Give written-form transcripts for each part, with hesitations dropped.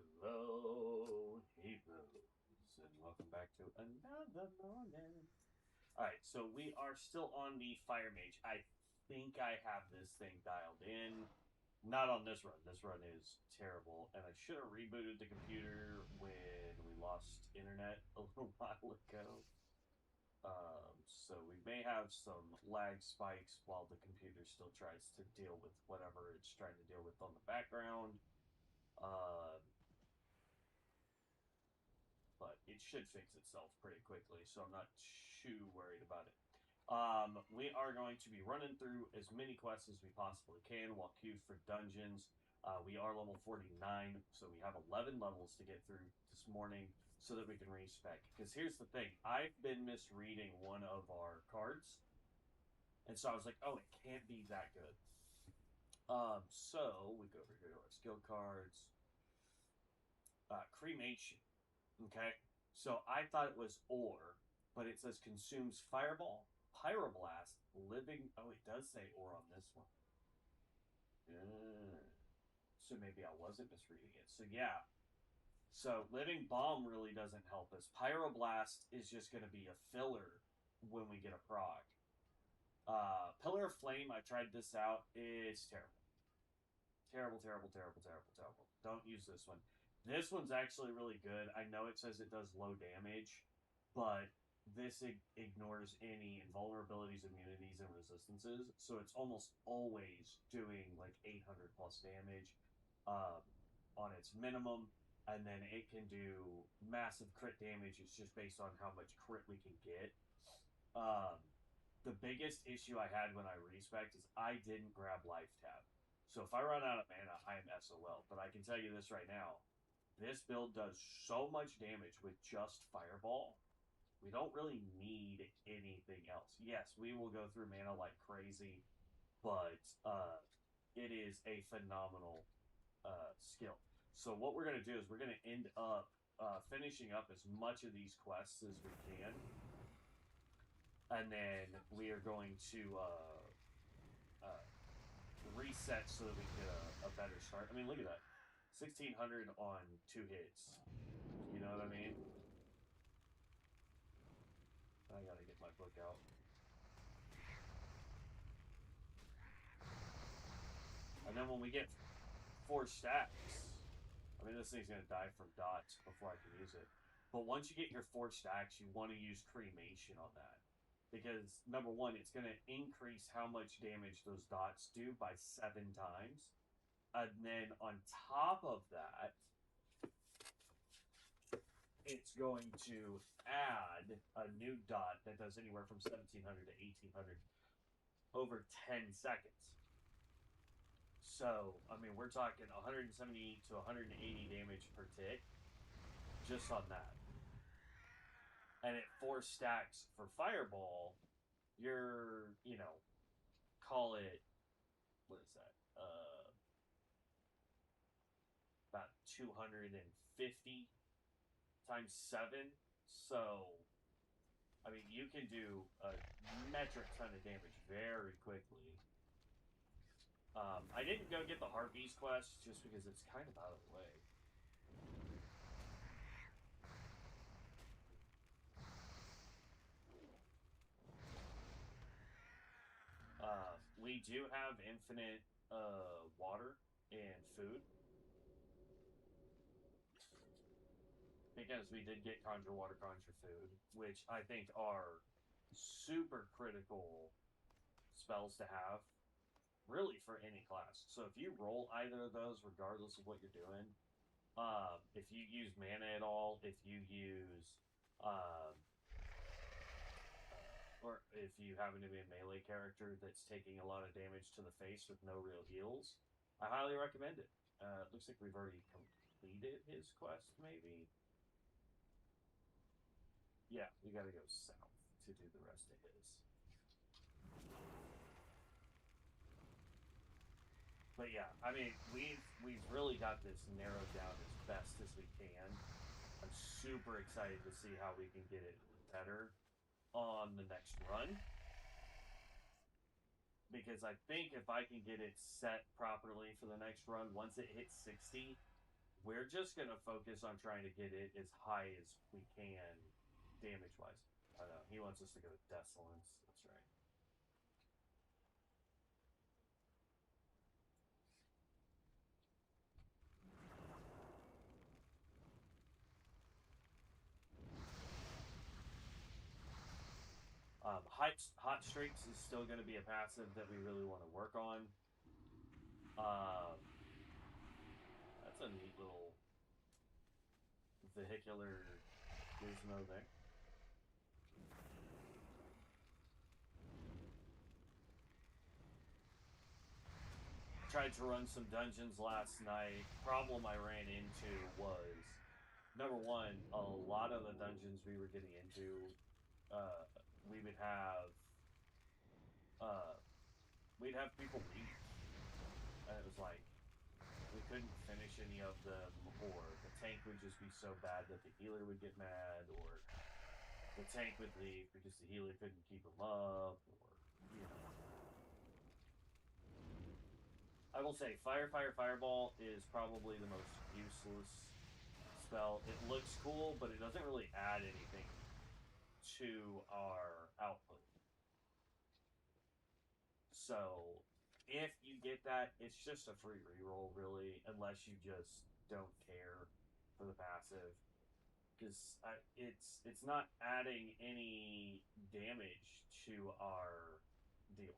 Hello, heroes, and welcome back to another morning. Alright, so we are still on the Fire Mage. I think I have this thing dialed in. Not on this run. This run is terrible, and I should have rebooted the computer when we lost internet a little while ago. So we may have some lag spikes while the computer still tries to deal with whatever it's trying to deal with on the background. Uh, but it should fix itself pretty quickly, so I'm not too worried about it. We are going to be running through as many quests as we possibly can while queued for dungeons. We are level 49, so we have 11 levels to get through this morning so that we can respec. Because here's the thing, I've been misreading one of our cards, and so I was like, oh, it can't be that good. So we go over here to our skill cards. Cremation. Okay. So I thought it was ore, but it says consumes fireball, pyroblast, living. Oh, it does say ore on this one. So maybe I wasn't misreading it. So yeah. So living bomb really doesn't help us. Pyroblast is just going to be a filler when we get a proc. Pillar of Flame, I tried this out. It's terrible. Terrible, terrible, terrible, terrible, terrible. Don't use this one. This one's actually really good. I know it says it does low damage, but this ignores any invulnerabilities, immunities, and resistances. So it's almost always doing like 800 plus damage um, on its minimum. And then it can do massive crit damage. It's just based on how much crit we can get. Um, the biggest issue I had when I respec is I didn't grab life tab. So if I run out of mana, I am SOL. But I can tell you this right now. This build does so much damage with just Fireball. We don't really need anything else. Yes, we will go through mana like crazy, but it is a phenomenal skill. So what we're going to do is we're going to end up finishing up as much of these quests as we can. And then we are going to uh, reset so that we can get a better start. I mean, look at that. 1,600 on 2 hits. You know what I mean? I gotta get my book out. And then when we get 4 stacks, I mean, this thing's gonna die from dots before I can use it. But once you get your 4 stacks, you want to use cremation on that. Because, number one, it's going to increase how much damage those dots do by 7 times. And then on top of that, it's going to add a new dot that does anywhere from 1,700 to 1,800 over 10 seconds. So, I mean, we're talking 170 to 180 damage per tick just on that. And at 4 stacks for Fireball, you're, call it, what is that? About 250 times 7. So, I mean, you can do a metric ton of damage very quickly. I didn't go get the Harpies quest just because it's kind of out of the way. We do have infinite water and food. Because we did get Conjure Water, Conjure Food, which I think are super critical spells to have, really, for any class. So if you roll either of those, regardless of what you're doing, if you use mana at all, if you use, or if you happen to be a melee character that's taking a lot of damage to the face with no real heals, I highly recommend it. It looks like we've already completed his quest, maybe. Yeah, we gotta go south to do the rest of his. But yeah, I mean, we've really got this narrowed down as best as we can. I'm super excited to see how we can get it better on the next run. Because I think if I can get it set properly for the next run, once it hits 60, we're just gonna focus on trying to get it as high as we can, damage-wise. I know he wants us to go to Desolence. That's right. Hot Streaks is still going to be a passive that we really want to work on. That's a neat little vehicular gizmo there. Tried to run some dungeons last night. Problem I ran into was, number one, a lot of the dungeons we were getting into, we would have people leave. And it was like, we couldn't finish any of them, or the tank would just be so bad that the healer would get mad, or the tank would leave because the healer couldn't keep him up, or, you know. I will say, Fireball is probably the most useless spell. It looks cool, but it doesn't really add anything to our output. So, if you get that, it's just a free reroll, really, unless you just don't care for the passive. Because it's not adding any damage to our deal.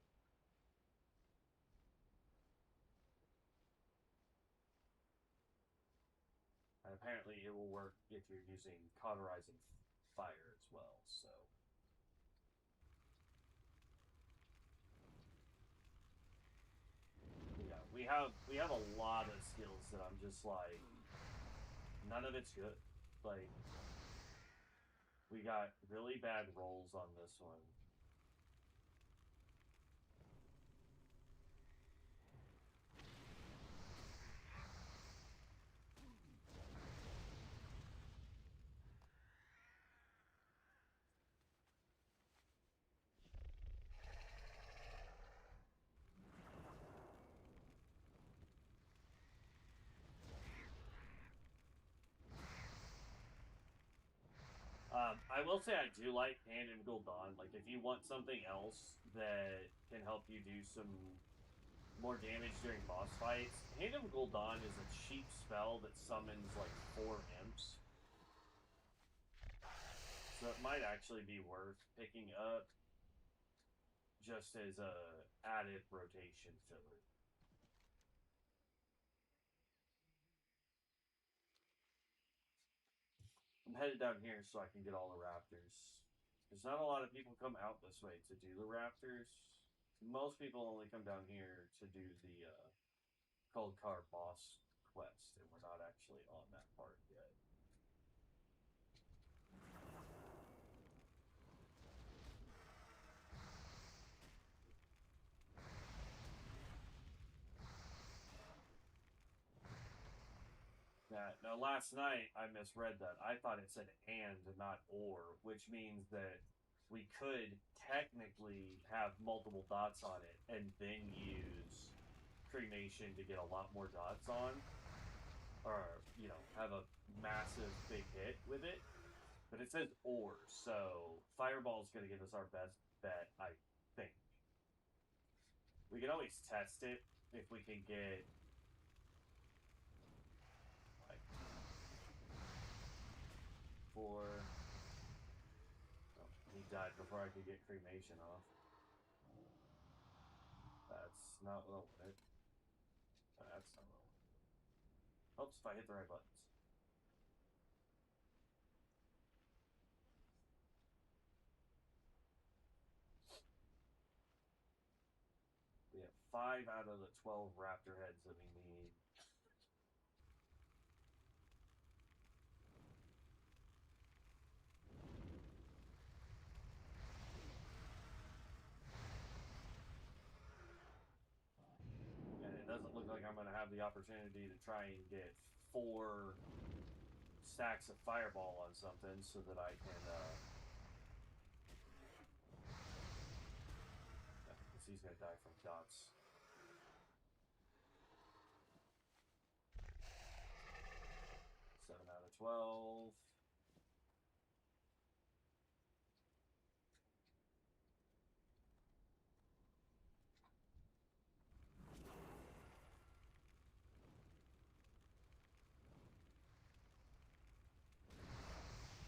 And apparently it will work if you're using cauterizing fire as well, so. Yeah, we have a lot of skills that I'm just like, none of it's good. Like, we got really bad rolls on this one. I will say I do like Hand and Gul'dan. Like, if you want something else that can help you do some more damage during boss fights, Hand of Gul'dan is a cheap spell that summons like 4 imps. So it might actually be worth picking up just as a added rotation filler. I'm headed down here so I can get all the raptors. There's not a lot of people come out this way to do the raptors. Most people only come down here to do the Cold Car boss quest, and we're not actually on that part yet. Now, last night I misread that. I thought it said and, not or, which means that we could technically have multiple dots on it and then use cremation to get a lot more dots on, or, you know, have a massive big hit with it. But it says or, so Fireball's going to give us our best bet, I think. We can always test it if we can get like 4. Oh, he died before I could get cremation off. That's not what I wanted. That's not what I wanted. Helps if I hit the right buttons. We have 5 out of the 12 raptor heads that we need. And it doesn't look like I'm going to have the opportunity to try and get 4 stacks of fireball on something so that I can, because he's going to die from dots. 12.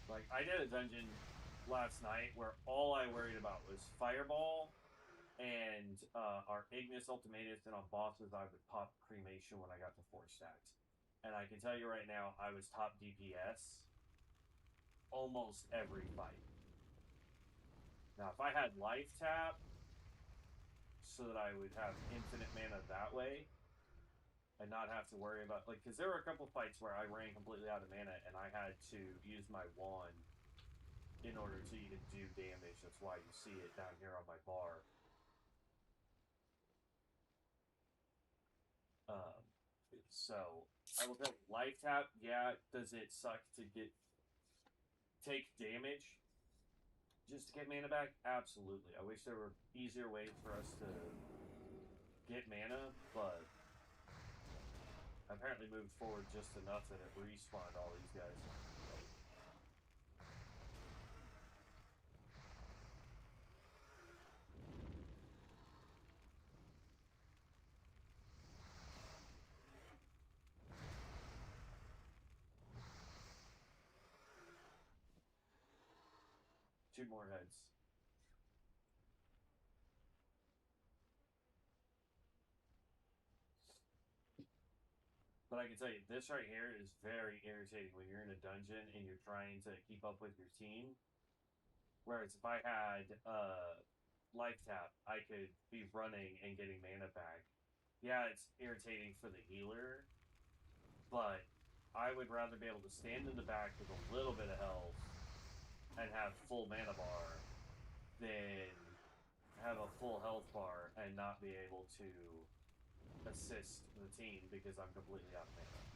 Like, I did a dungeon last night where all I worried about was Fireball and our Ignis Ultimatus, and on bosses I would pop Cremation when I got to 4 stacks. And I can tell you right now, I was top DPS almost every fight. Now, if I had Life Tap, so that I would have infinite mana that way, and not have to worry about, like, because there were a couple fights where I ran completely out of mana, and I had to use my wand in order to even do damage. That's why you see it down here on my bar. So I will tell you, Life Tap, yeah, does it suck to take damage just to get mana back? Absolutely. I wish there were easier ways for us to get mana, but I apparently moved forward just enough that it respawned all these guys. Two more heads. But I can tell you, this right here is very irritating when you're in a dungeon and you're trying to keep up with your team. Whereas if I had Life Tap, I could be running and getting mana back. Yeah, it's irritating for the healer, but I would rather be able to stand in the back with a little bit of health and have full mana bar than have a full health bar and not be able to assist the team because I'm completely out of mana.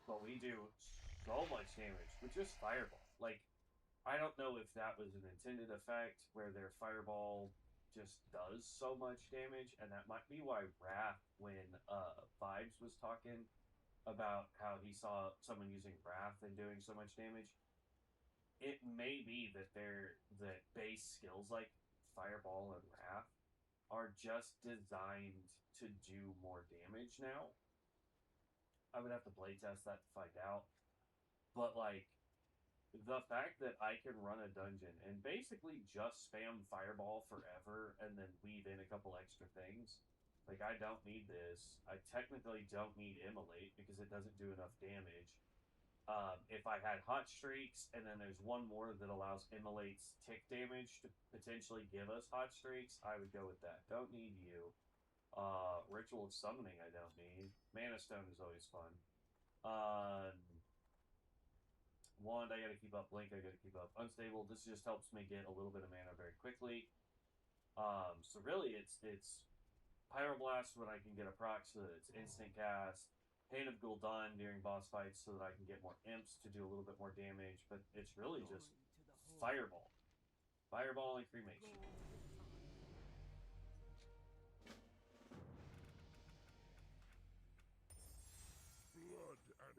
But we do so much damage with just Fireball. Like, I don't know if that was an intended effect where their Fireball just does so much damage, and that might be why Wrath, when Vibes was talking about how he saw someone using Wrath and doing so much damage, it may be that that base skills like Fireball and Wrath are just designed to do more damage now. I would have to playtest that to find out. But, like, the fact that I can run a dungeon and basically just spam Fireball forever and then weave in a couple extra things. Like, I don't need this. I technically don't need Immolate because it doesn't do enough damage. If I had Hot Streaks, and then there's one more that allows Immolate's tick damage to potentially give us Hot Streaks, I would go with that. Don't need you. Ritual of Summoning I don't need. Mana Stone is always fun. Wand I gotta keep up. Blink I gotta keep up. Unstable, this just helps me get a little bit of mana very quickly. So really it's Pyroblast when I can get a proc so that it's instant cast. Pain of Gul'dan during boss fights so that I can get more imps to do a little bit more damage, but it's really just Fireball. Fireball and Cremation.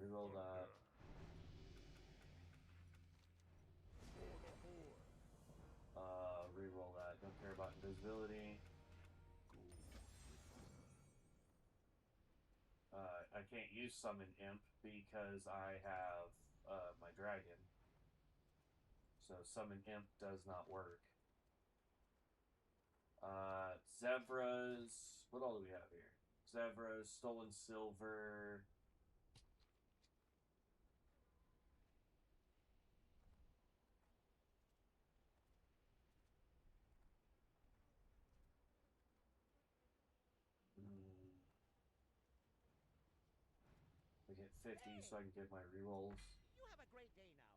Reroll that. Reroll that. Don't care about invisibility. I can't use Summon Imp because I have my dragon. So Summon Imp does not work. Zevras. What all do we have here? Zevras, Stolen Silver. I get 50 so I can get my rerolls. You have a great day now.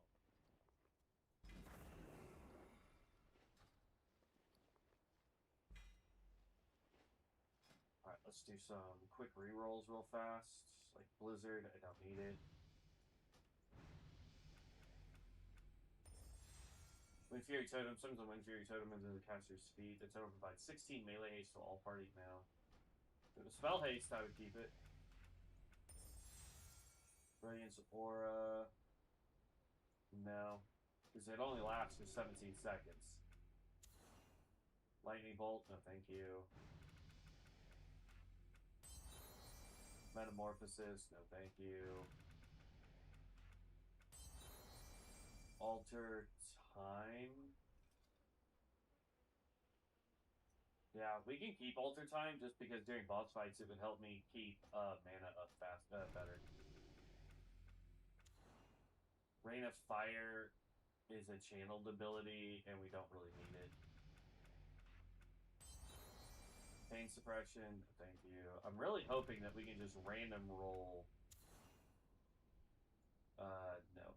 Alright, let's do some quick rerolls real fast. Like Blizzard, I don't need it. Wind Fury Totem. Summons a Wind Fury Totem into the caster's feet. The totem provides 16 melee haste to all party now. If it was spell haste, I would keep it. Radiance Aura. No. Because it only lasts for 17 seconds. Lightning Bolt. No, thank you. Metamorphosis. No, thank you. Alter Time. Yeah, we can keep Alter Time just because during boss fights it would help me keep mana up better. Rain of Fire is a channeled ability, and we don't really need it. Pain Suppression, thank you. I'm really hoping that we can just random roll. No.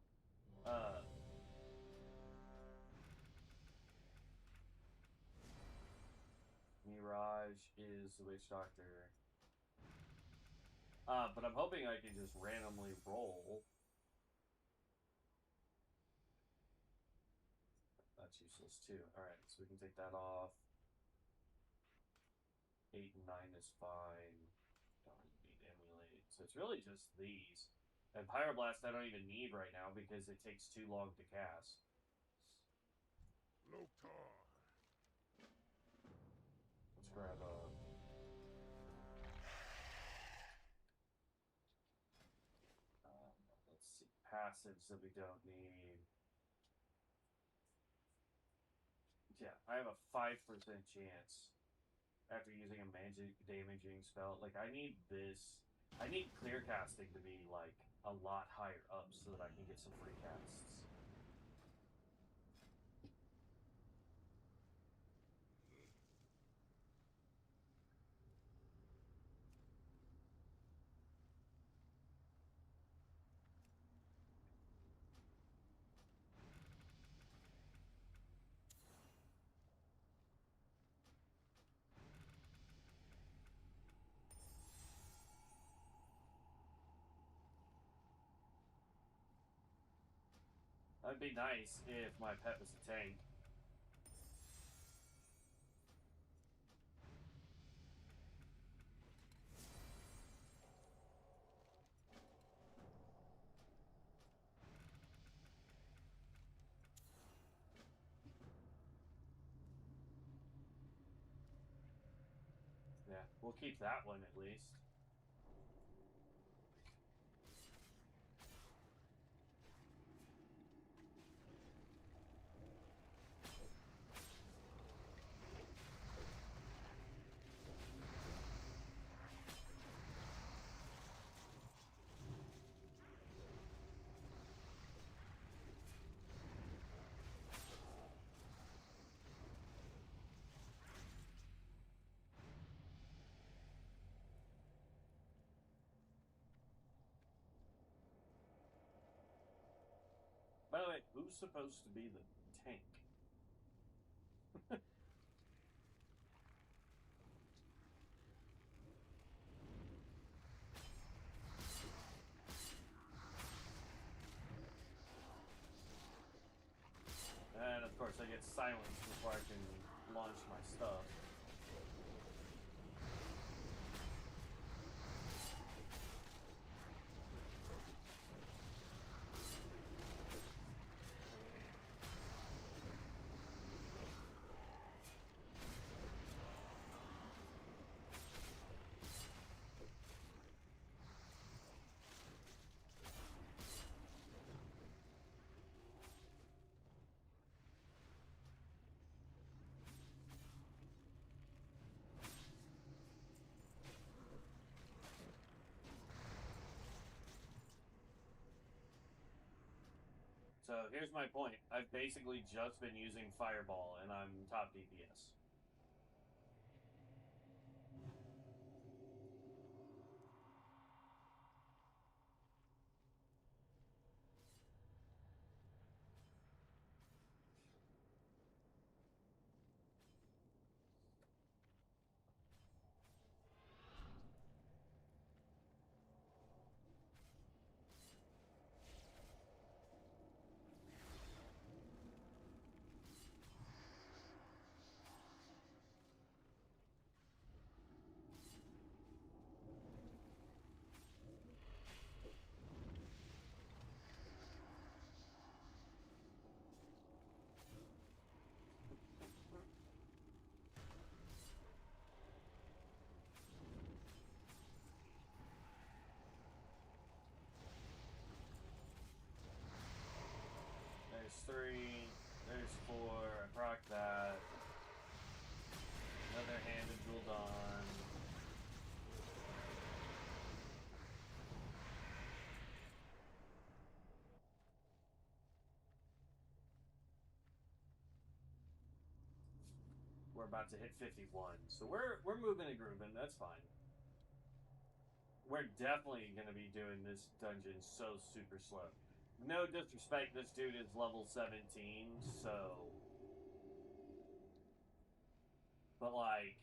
Mirage is the Witch Doctor. But I'm hoping I can just randomly roll. That's useless too. Alright, so we can take that off. 8 and 9 is fine. Don't need Emulate. So it's really just these. And Pyroblast I don't even need right now because it takes too long to cast. Let's grab a... let's see. Passives that we don't need. Yeah, I have a 5% chance after using a magic damaging spell. Like, I need this. I need clear casting to be, like, a lot higher up so that I can get some free casts. That'd be nice if my pet was a tank. Yeah, we'll keep that one at least. By the way, who's supposed to be the tank? And of course I get silenced before I can launch my stuff. So here's my point. I've basically just been using Fireball, and I'm top DPS. another hand of Gul'dan. We're about to hit 51, so we're moving and grooving. That's fine. We're definitely going to be doing this dungeon so super slow. No disrespect, this dude is level 17, so... But, like,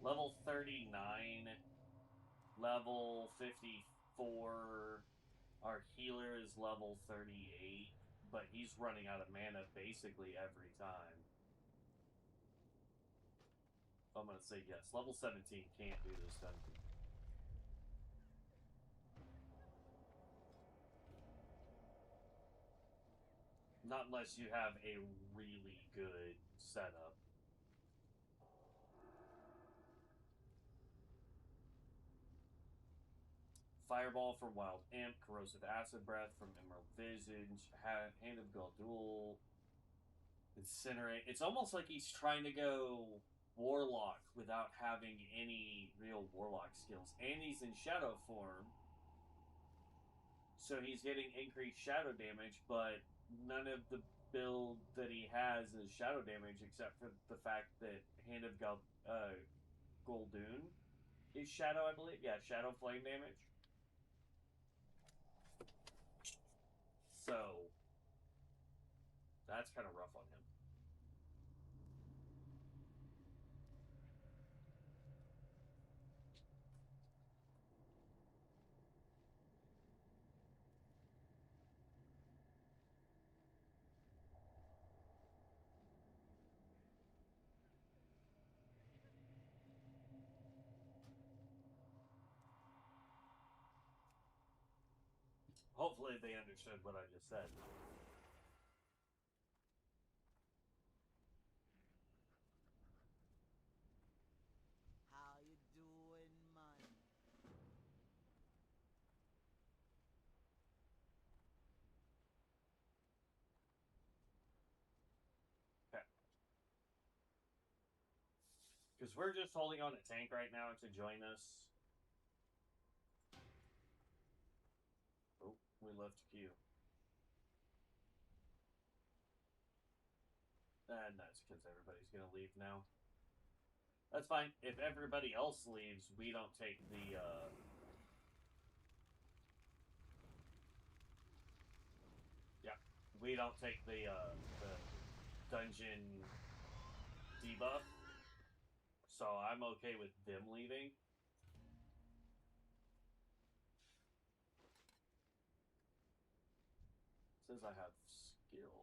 level 39, level 54, our healer is level 38, but he's running out of mana basically every time. I'm going to say yes. Level 17 can't do this dungeon. Not unless you have a really good setup. Fireball from Wild Imp, Corrosive Acid Breath from Emerald Visage, Hand of Gul'dan, Incinerate. It's almost like he's trying to go Warlock without having any real Warlock skills. And he's in Shadow form, so he's getting increased Shadow damage, but none of the build that he has is Shadow damage except for the fact that Hand of Gul'dan is Shadow, I believe. Yeah, Shadow Flame damage. So, that's kind of rough on him. Hopefully they understood what I just said. How you doing, man? Okay. Because we're just holding on to tank right now to join us. Oh, we left queue. And that's because everybody's going to leave now. That's fine. If everybody else leaves, we don't take the, yeah, we don't take the dungeon debuff. So I'm okay with them leaving. It says I have skill.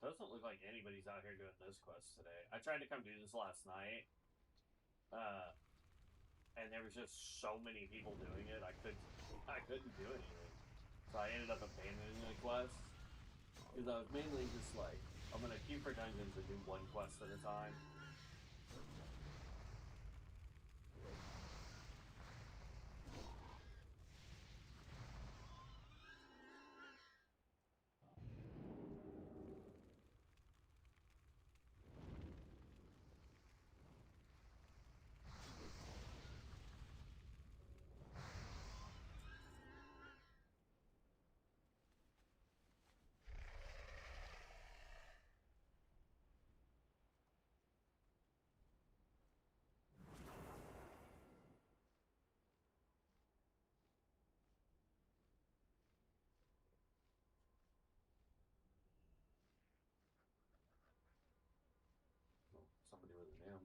Doesn't look like anybody's out here doing this quest today. I tried to come do this last night, and there was just so many people doing it. I couldn't do anything, so I ended up abandoning the quest because I was mainly just like, I'm gonna queue for dungeons and do one quest at a time. Well, somebody with an M.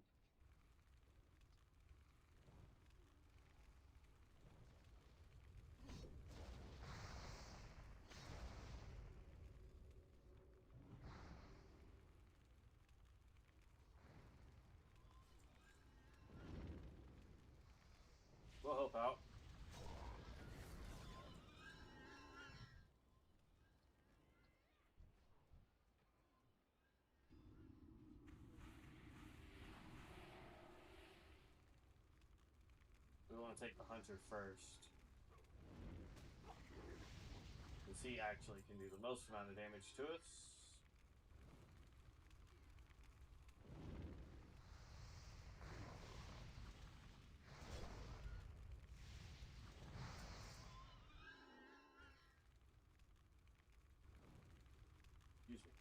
We'll help out. want to take the hunter first. Because he actually can do the most amount of damage to us. Excuse me.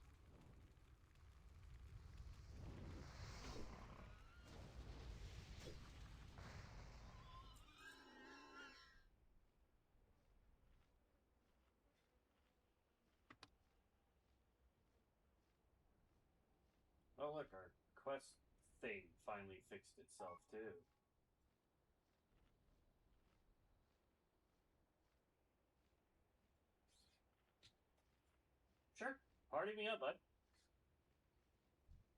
Oh look, our quest thing finally fixed itself too. Sure, party me up, bud.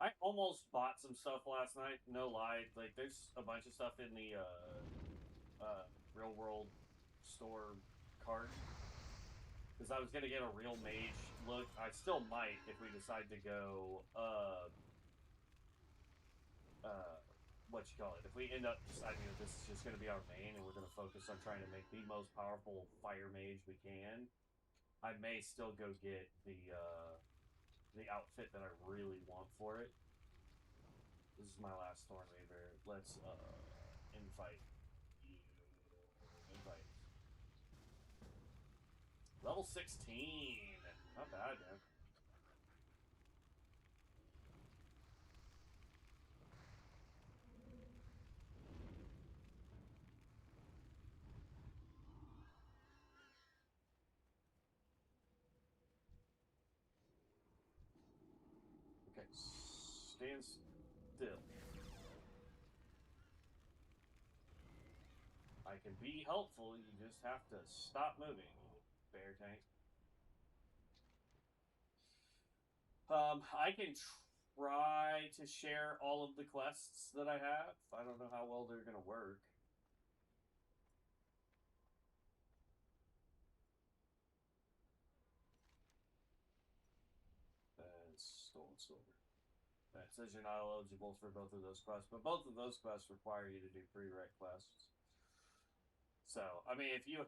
I almost bought some stuff last night. No lie, like there's a bunch of stuff in the real world store cart because I was gonna get a real mage look. I still might if we decide to go. What you call it? If we end up deciding that this is just gonna be our main and we're gonna focus on trying to make the most powerful fire mage we can, I may still go get the outfit that I really want for it. This is my last Thornweaver. Let's invite you. Invite. Level 16. Not bad, man. Okay, stand still. I can be helpful, you just have to stop moving, bear tank. I can try to share all of the quests that I have. I don't know how well they're gonna work. Stolen silver. It says you're not eligible for both of those quests, but both of those quests require you to do prereq quests. So, I mean, if you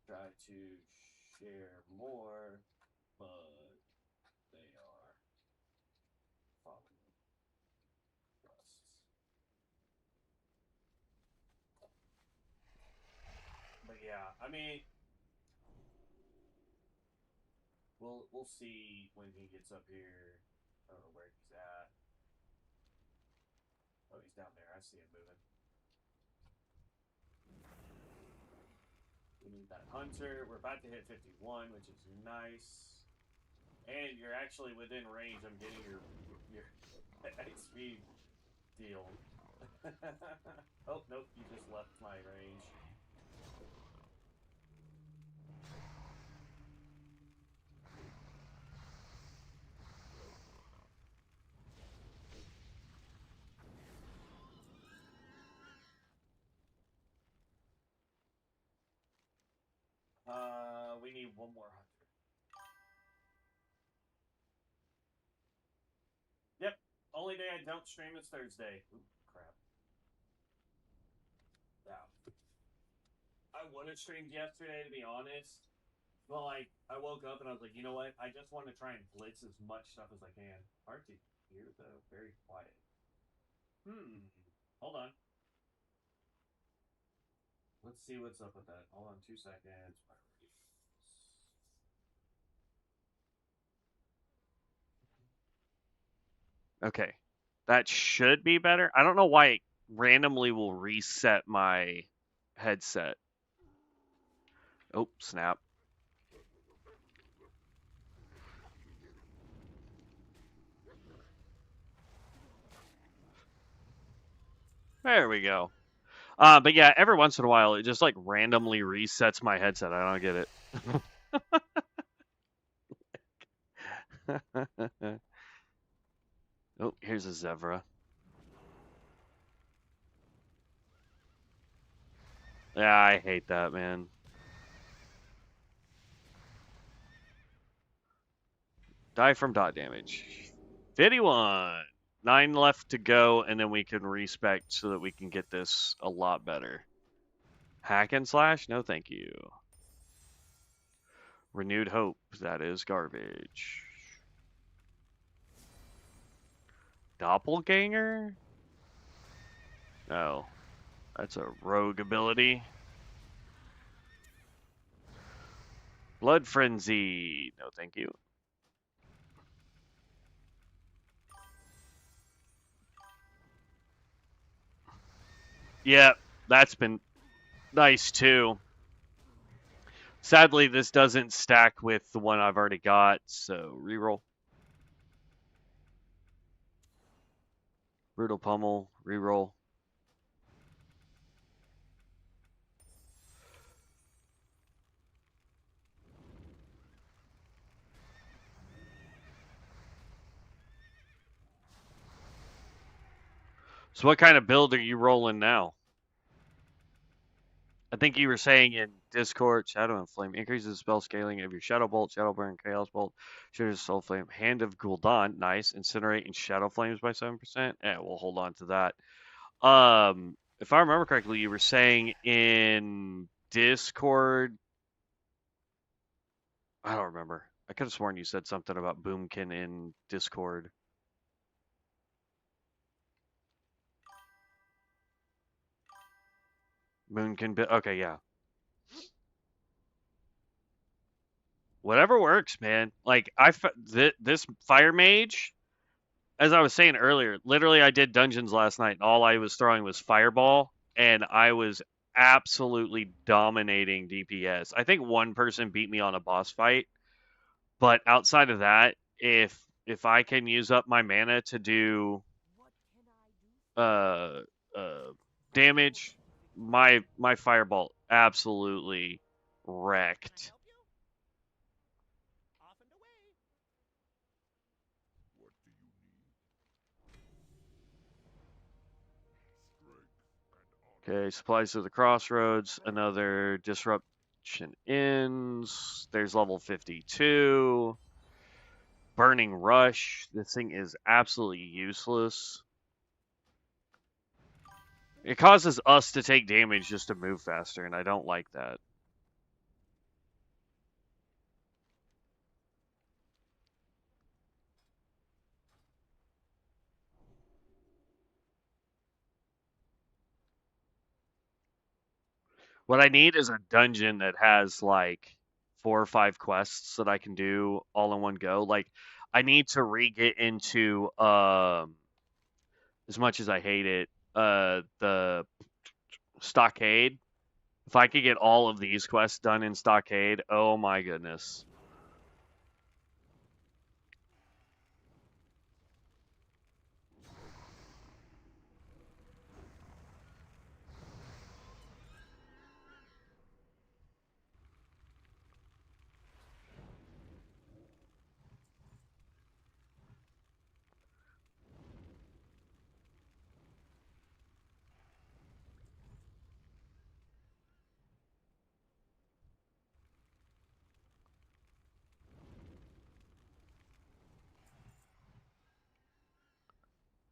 try to share more, but they are following quests. But yeah, I mean, we'll see when he gets up here. I don't know where he's at. Oh, he's down there. I see him moving. We need that hunter. We're about to hit 51, which is nice. And you're actually within range. I'm getting your XP deal. Oh, nope. You just left my range. We need one more hunter. Yep. Only day I don't stream is Thursday. Ooh, crap. Yeah. I would have streamed yesterday, to be honest. Well, like, I woke up and I was like, you know what? I just want to try and blitz as much stuff as I can. Hard to hear, though. Very quiet. Hold on. Let's see what's up with that. Hold on 2 seconds. Okay. That should be better. I don't know why it randomly will reset my headset. Oh, snap. There we go. But yeah, every once in a while, it just like randomly resets my headset. I don't get it. Oh, here's a zebra. Yeah, I hate that, man. Die from dot damage. 51. 9 left to go, and then we can respec so that we can get this a lot better. Hack and slash? No, thank you. Renewed hope. That is garbage. Doppelganger? No. That's a rogue ability. Blood Frenzy. No, thank you. Yeah, that's been nice too. Sadly, this doesn't stack with the one I've already got, so reroll. Brutal Pummel, reroll. So what kind of build are you rolling now? I think you were saying in Discord, Shadow and Flame increases the spell scaling of your Shadow Bolt, Shadow Burn, Chaos Bolt, Shooter's Soul Flame, Hand of Gul'dan, nice. Incinerate and Shadow Flames by 7%. Yeah, we'll hold on to that. If I remember correctly, you were saying in Discord, I don't remember. I could have sworn you said something about Boomkin in Discord. Moonkin, okay, yeah. Whatever works, man. Like this Fire Mage, as I was saying earlier, literally I did dungeons last night, and all I was throwing was Fireball, and I was absolutely dominating DPS. I think one person beat me on a boss fight, but outside of that, if I can use up my mana to do damage, my Fireball absolutely wrecked. Okay, supplies to the crossroads. Another disruption ends. There's level 52. Burning rush. This thing is absolutely useless. It causes us to take damage just to move faster, and I don't like that. What I need is a dungeon that has like 4 or 5 quests that I can do all in one go. Like I need to re-get into as much as I hate it, the Stockade. If I could get all of these quests done in Stockade, oh my goodness.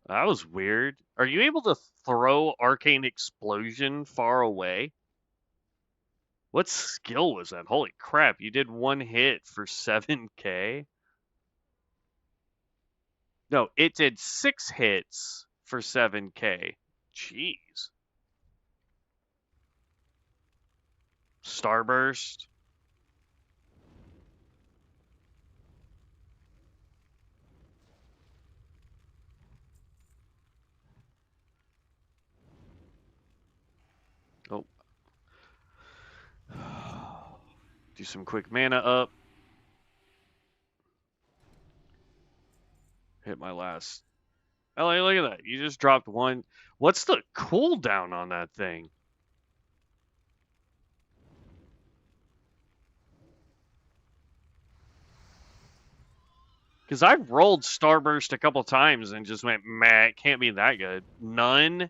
That was weird. Are you able to throw Arcane Explosion far away? What skill was that? Holy crap, you did 1 hit for 7k? No, it did 6 hits for 7k. Jeez. Starburst. Oh. Do some quick mana up. Hit my last. Oh, look at that. You just dropped 1. What's the cooldown on that thing? Because I've rolled Starburst a couple times and just went, meh, it can't be that good. None?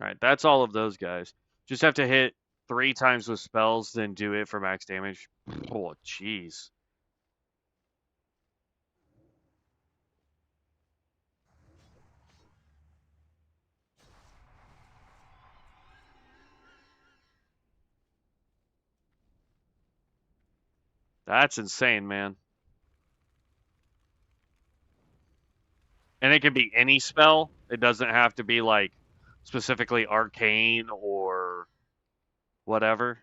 All right, that's all of those guys. Just have to hit 3 times with spells, then do it for max damage. Oh, jeez. That's insane, man. And it can be any spell. It doesn't have to be like specifically arcane or whatever.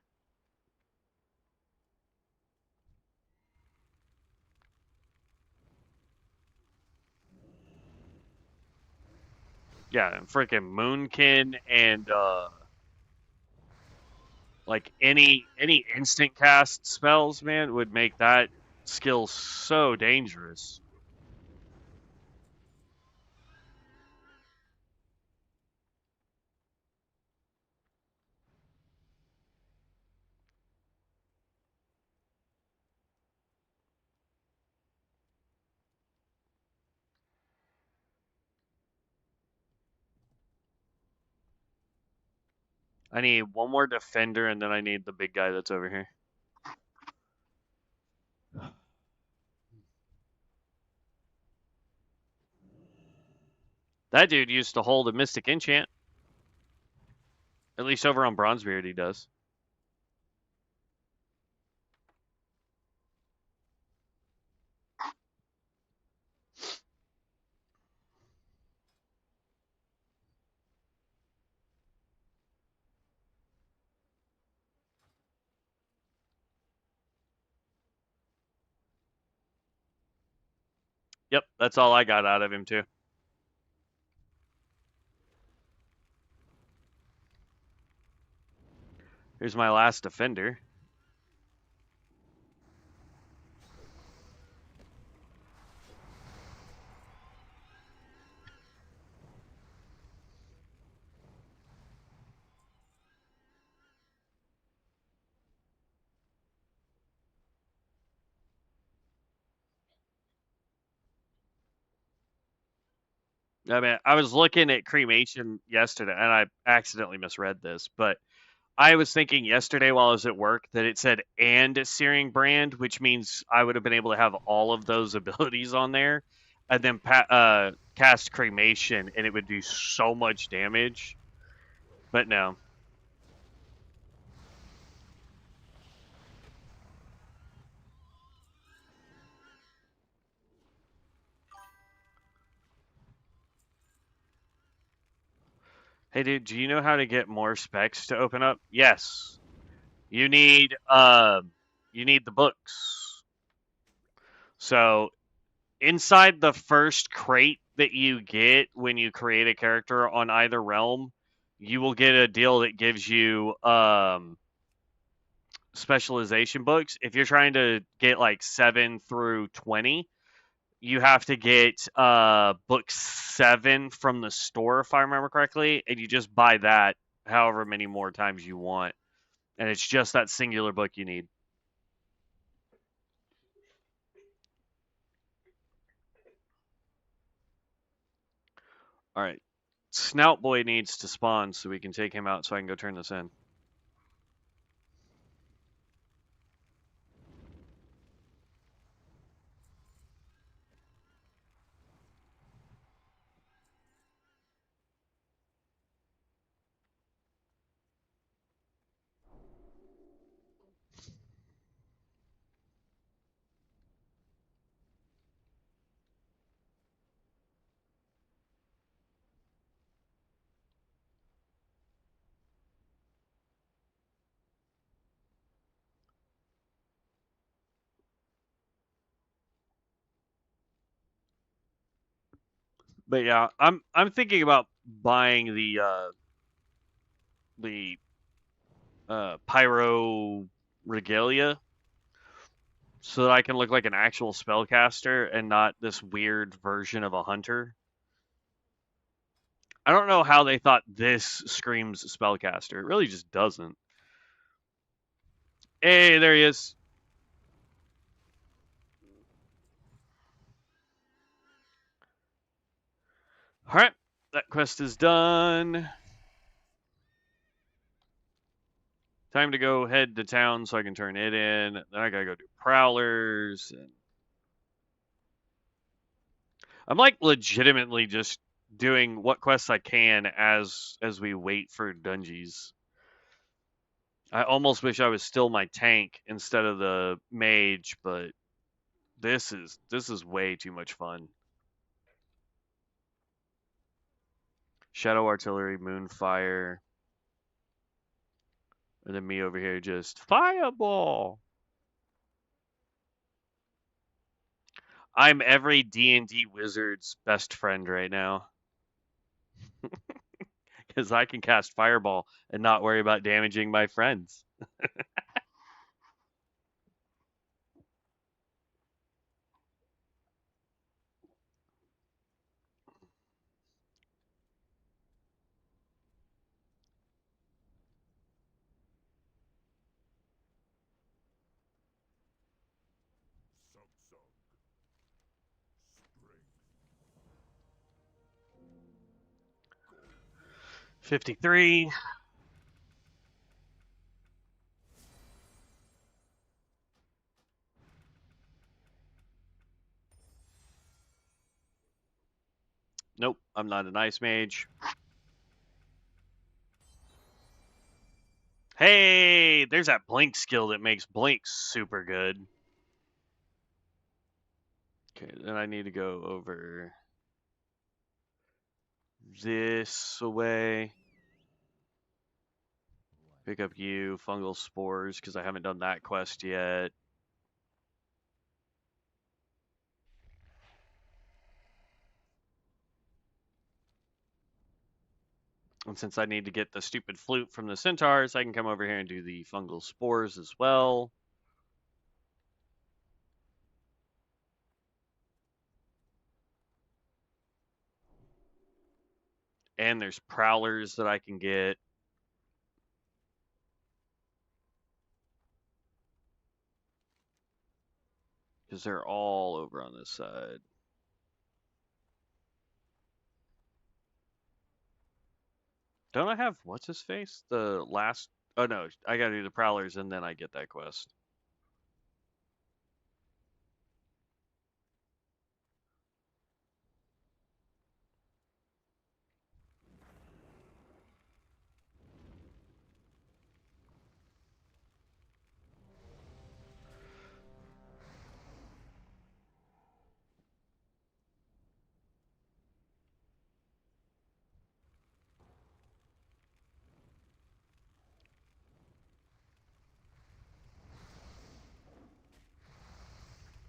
Yeah, and freaking Moonkin and like any instant cast spells, man, would make that skill so dangerous. I need one more defender, and then I need the big guy that's over here. That dude used to hold a Mystic Enchant. At least over on Bronzebeard he does. Yep, that's all I got out of him, too. Here's my last defender. I mean, I was looking at cremation yesterday, and I accidentally misread this, but I was thinking yesterday while I was at work that it said and Searing Brand, which means I would have been able to have all of those abilities on there, and then cast cremation, and it would do so much damage. But no. Hey, dude, do you know how to get more specs to open up? Yes. You need the books. So inside the first crate that you get when you create a character on either realm, you will get a deal that gives you specialization books. If you're trying to get like 7 through 20, you have to get book 7 from the store, if I remember correctly, and you just buy that however many more times you want. And it's just that singular book you need. All right. Snout Boy needs to spawn so we can take him out so I can go turn this in. But yeah, I'm thinking about buying the pyro regalia so that I can look like an actual spellcaster and not this weird version of a hunter. I don't know how they thought this screams spellcaster. It really just doesn't. Hey, there he is. All right, that quest is done. Time to go head to town so I can turn it in. Then I gotta go do prowlers. And I'm like legitimately just doing what quests I can as we wait for dungeons. I almost wish I was still my tank instead of the mage, but this is way too much fun. Shadow artillery, moonfire, and then me over here just fireball. I'm every D&D wizard's best friend right now. Because I can cast fireball and not worry about damaging my friends. Sug. 53. Nope, I'm not an ice mage. Hey, there's that blink skill that makes blink super good. Okay, then I need to go over this way. Pick up you, fungal spores, because I haven't done that quest yet. And since I need to get the stupid flute from the centaurs, I can come over here and do the fungal spores as well. And there's prowlers that I can get. Because they're all over on this side. Don't I have, what's his face? The last, oh no, I gotta do the prowlers and then I get that quest.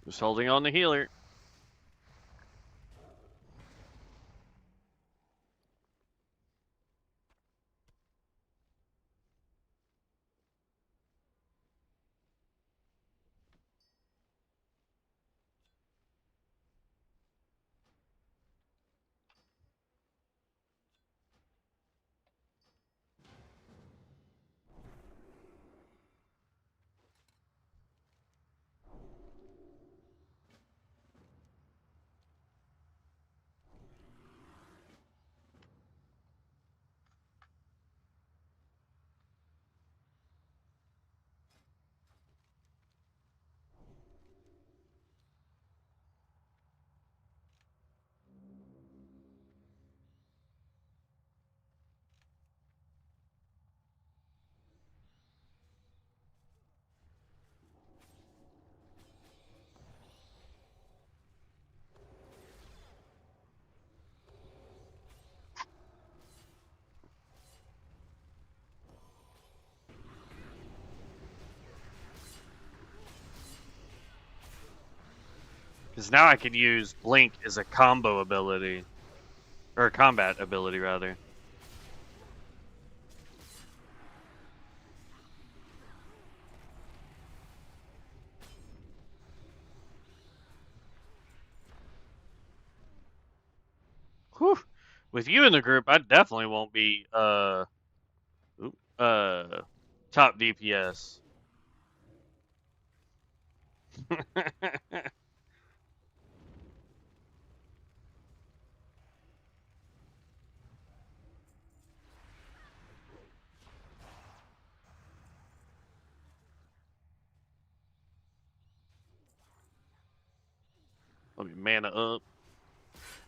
Just holding on the healer. Because now I can use Blink as a combo ability. Or a combat ability, rather. Whew. With you in the group, I definitely won't be, top DPS. me mana up.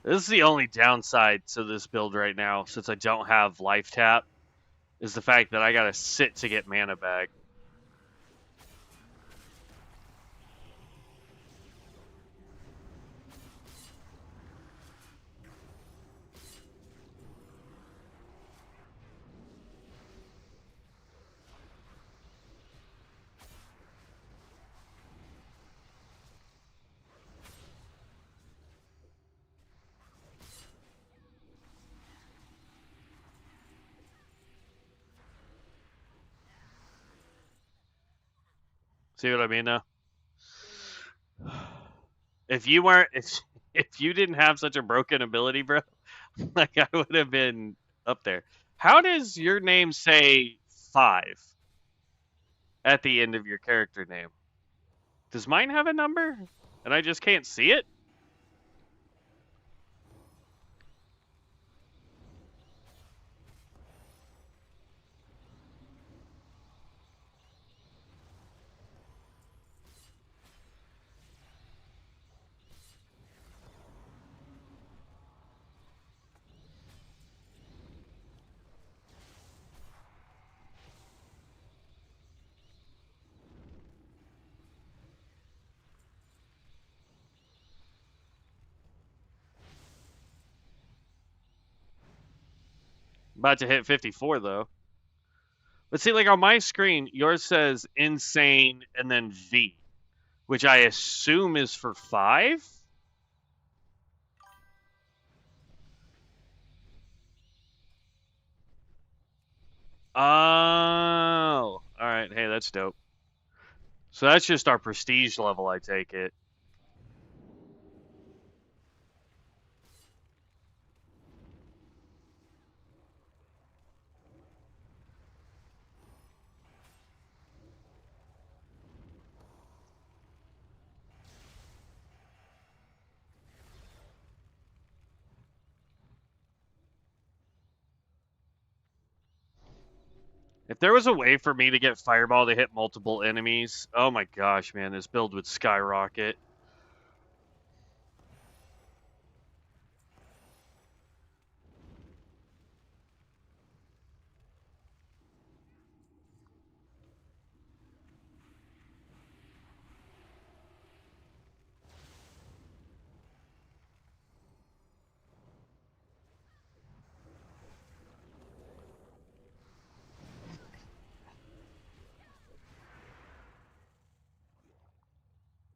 This is the only downside to this build right now, since I don't have life tap, is the fact that I gotta sit to get mana back. See what I mean now? If you weren't, if you didn't have such a broken ability, bro, like I would have been up there. How does your name say 5 at the end of your character name? Does mine have a number and I just can't see it? About to hit 54 though. But see, like on my screen, yours says insane and then V, which I assume is for 5. Oh, all right. Hey, that's dope. So that's just our prestige level, I take it. If there was a way for me to get Fireball to hit multiple enemies, oh my gosh, man, this build would skyrocket.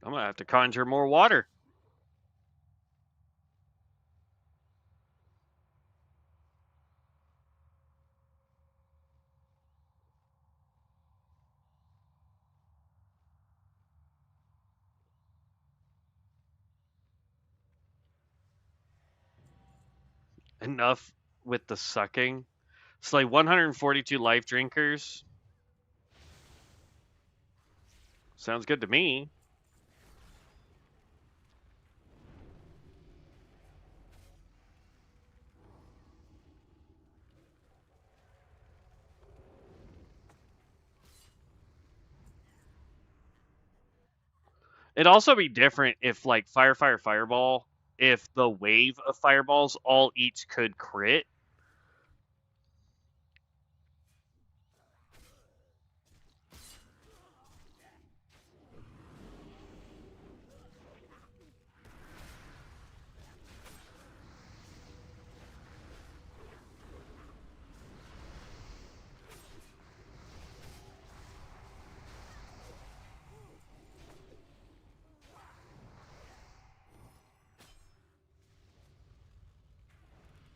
I'm gonna have to conjure more water. Enough with the sucking. It's like 142 life drinkers. Sounds good to me. It'd also be different if, like, Fire, Fire, Fireball, if the wave of fireballs all each could crit.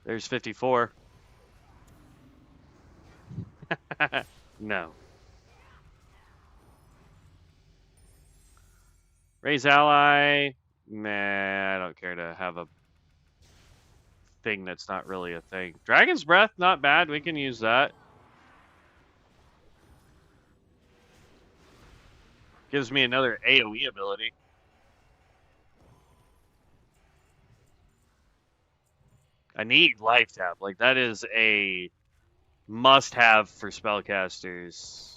There's 54. No. Raise ally. Nah, I don't care to have a thing that's not really a thing. Dragon's Breath, not bad. We can use that. Gives me another AoE ability. I need life tap. Like, that is a must-have for spellcasters.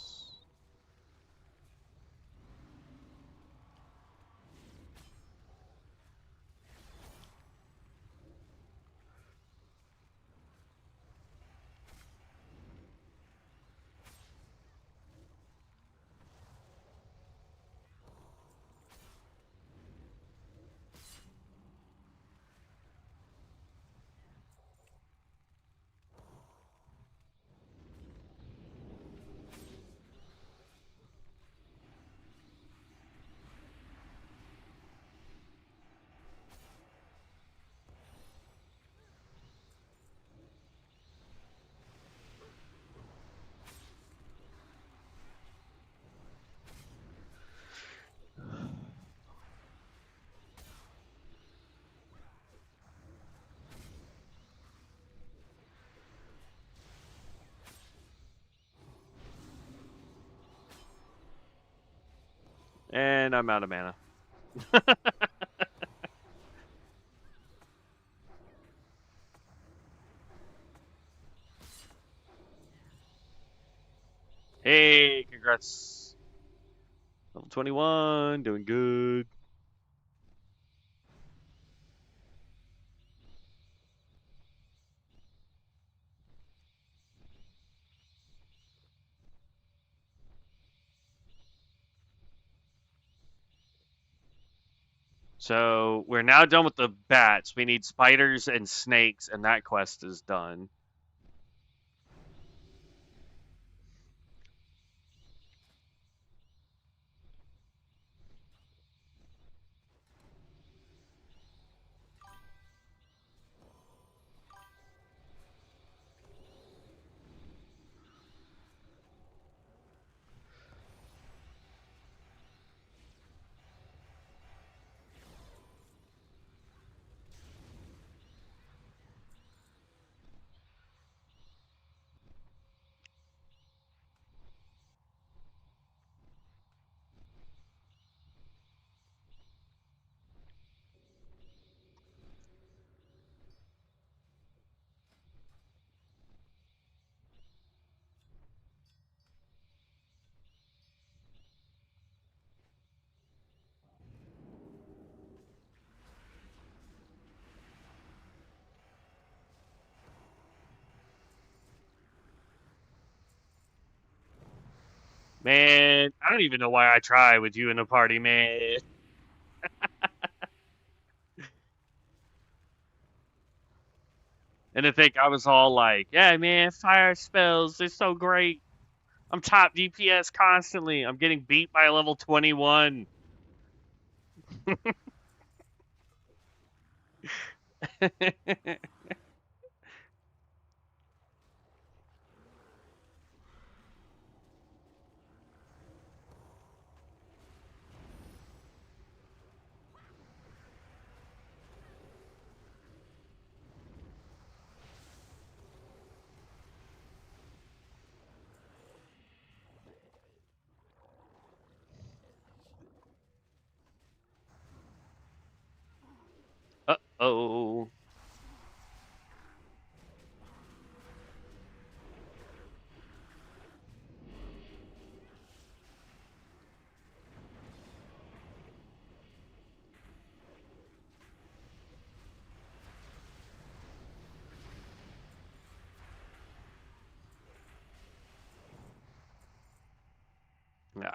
And I'm out of mana. Hey, congrats. Level 21, doing good. So we're now done with the bats. We need spiders and snakes, and that quest is done. Man, I don't even know why I try with you in the party, man. And to think I was all like, yeah, man, fire spells, they're so great. I'm top DPS constantly. I'm getting beat by a level 21. Uh-oh.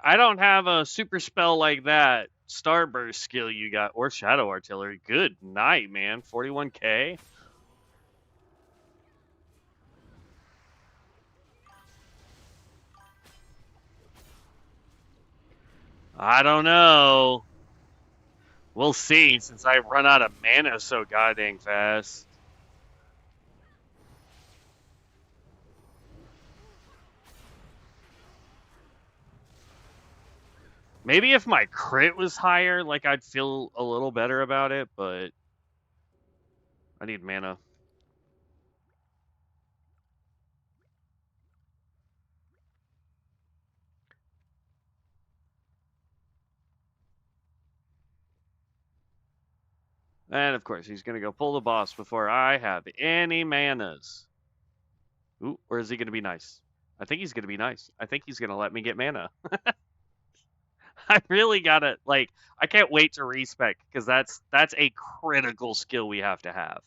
I don't have a super spell like that. Starburst skill you got, or Shadow Artillery. Good night, man. 41k? I don't know. We'll see, since I run out of mana so goddamn fast. Maybe if my crit was higher, like, I'd feel a little better about it, but I need mana. And of course, he's gonna go pull the boss before I have any manas. Ooh, or is he gonna be nice? I think he's gonna be nice. I think he's gonna let me get mana. I really gotta, like, I can't wait to respec, because that's a critical skill we have to have.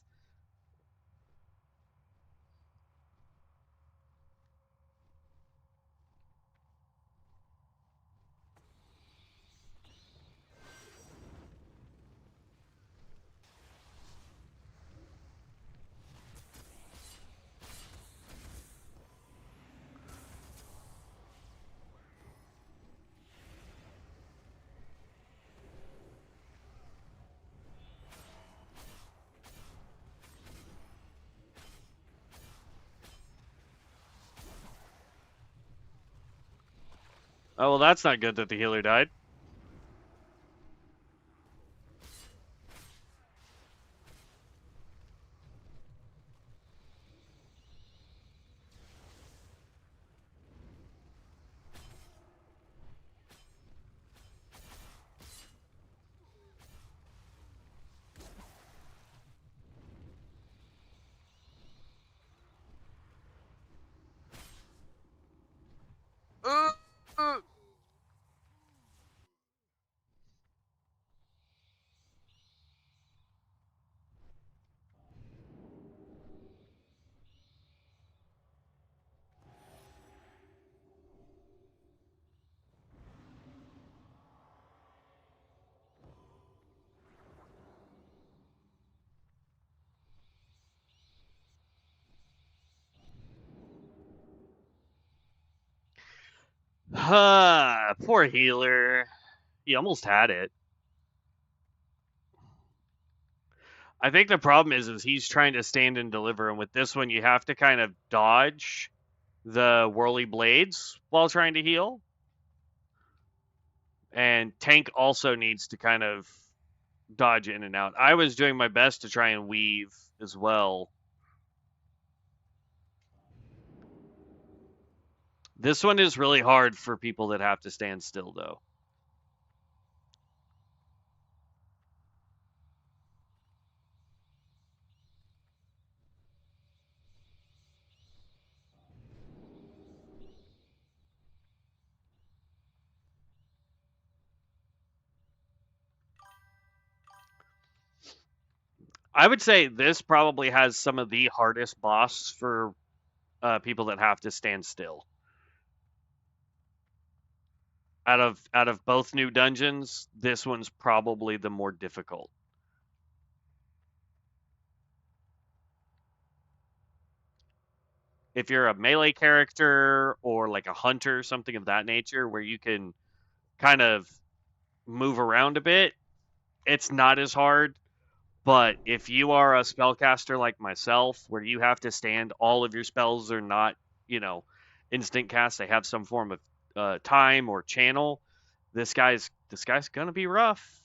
Oh, well, that's not good that the healer died. Poor healer. He almost had it. I think the problem is he's trying to stand and deliver, and with this one, you have to kind of dodge the whirly blades while trying to heal. And tank also needs to kind of dodge in and out. I was doing my best to try and weave as well. This one is really hard for people that have to stand still, though. I would say this probably has some of the hardest boss for people that have to stand still. Out of both new dungeons, this one's probably the more difficult. If you're a melee character or like a hunter, something of that nature, where you can kind of move around a bit, it's not as hard. But if you are a spellcaster like myself, where you have to stand, all of your spells are not, instant cast. They have some form of time or channel. This guy's gonna be rough.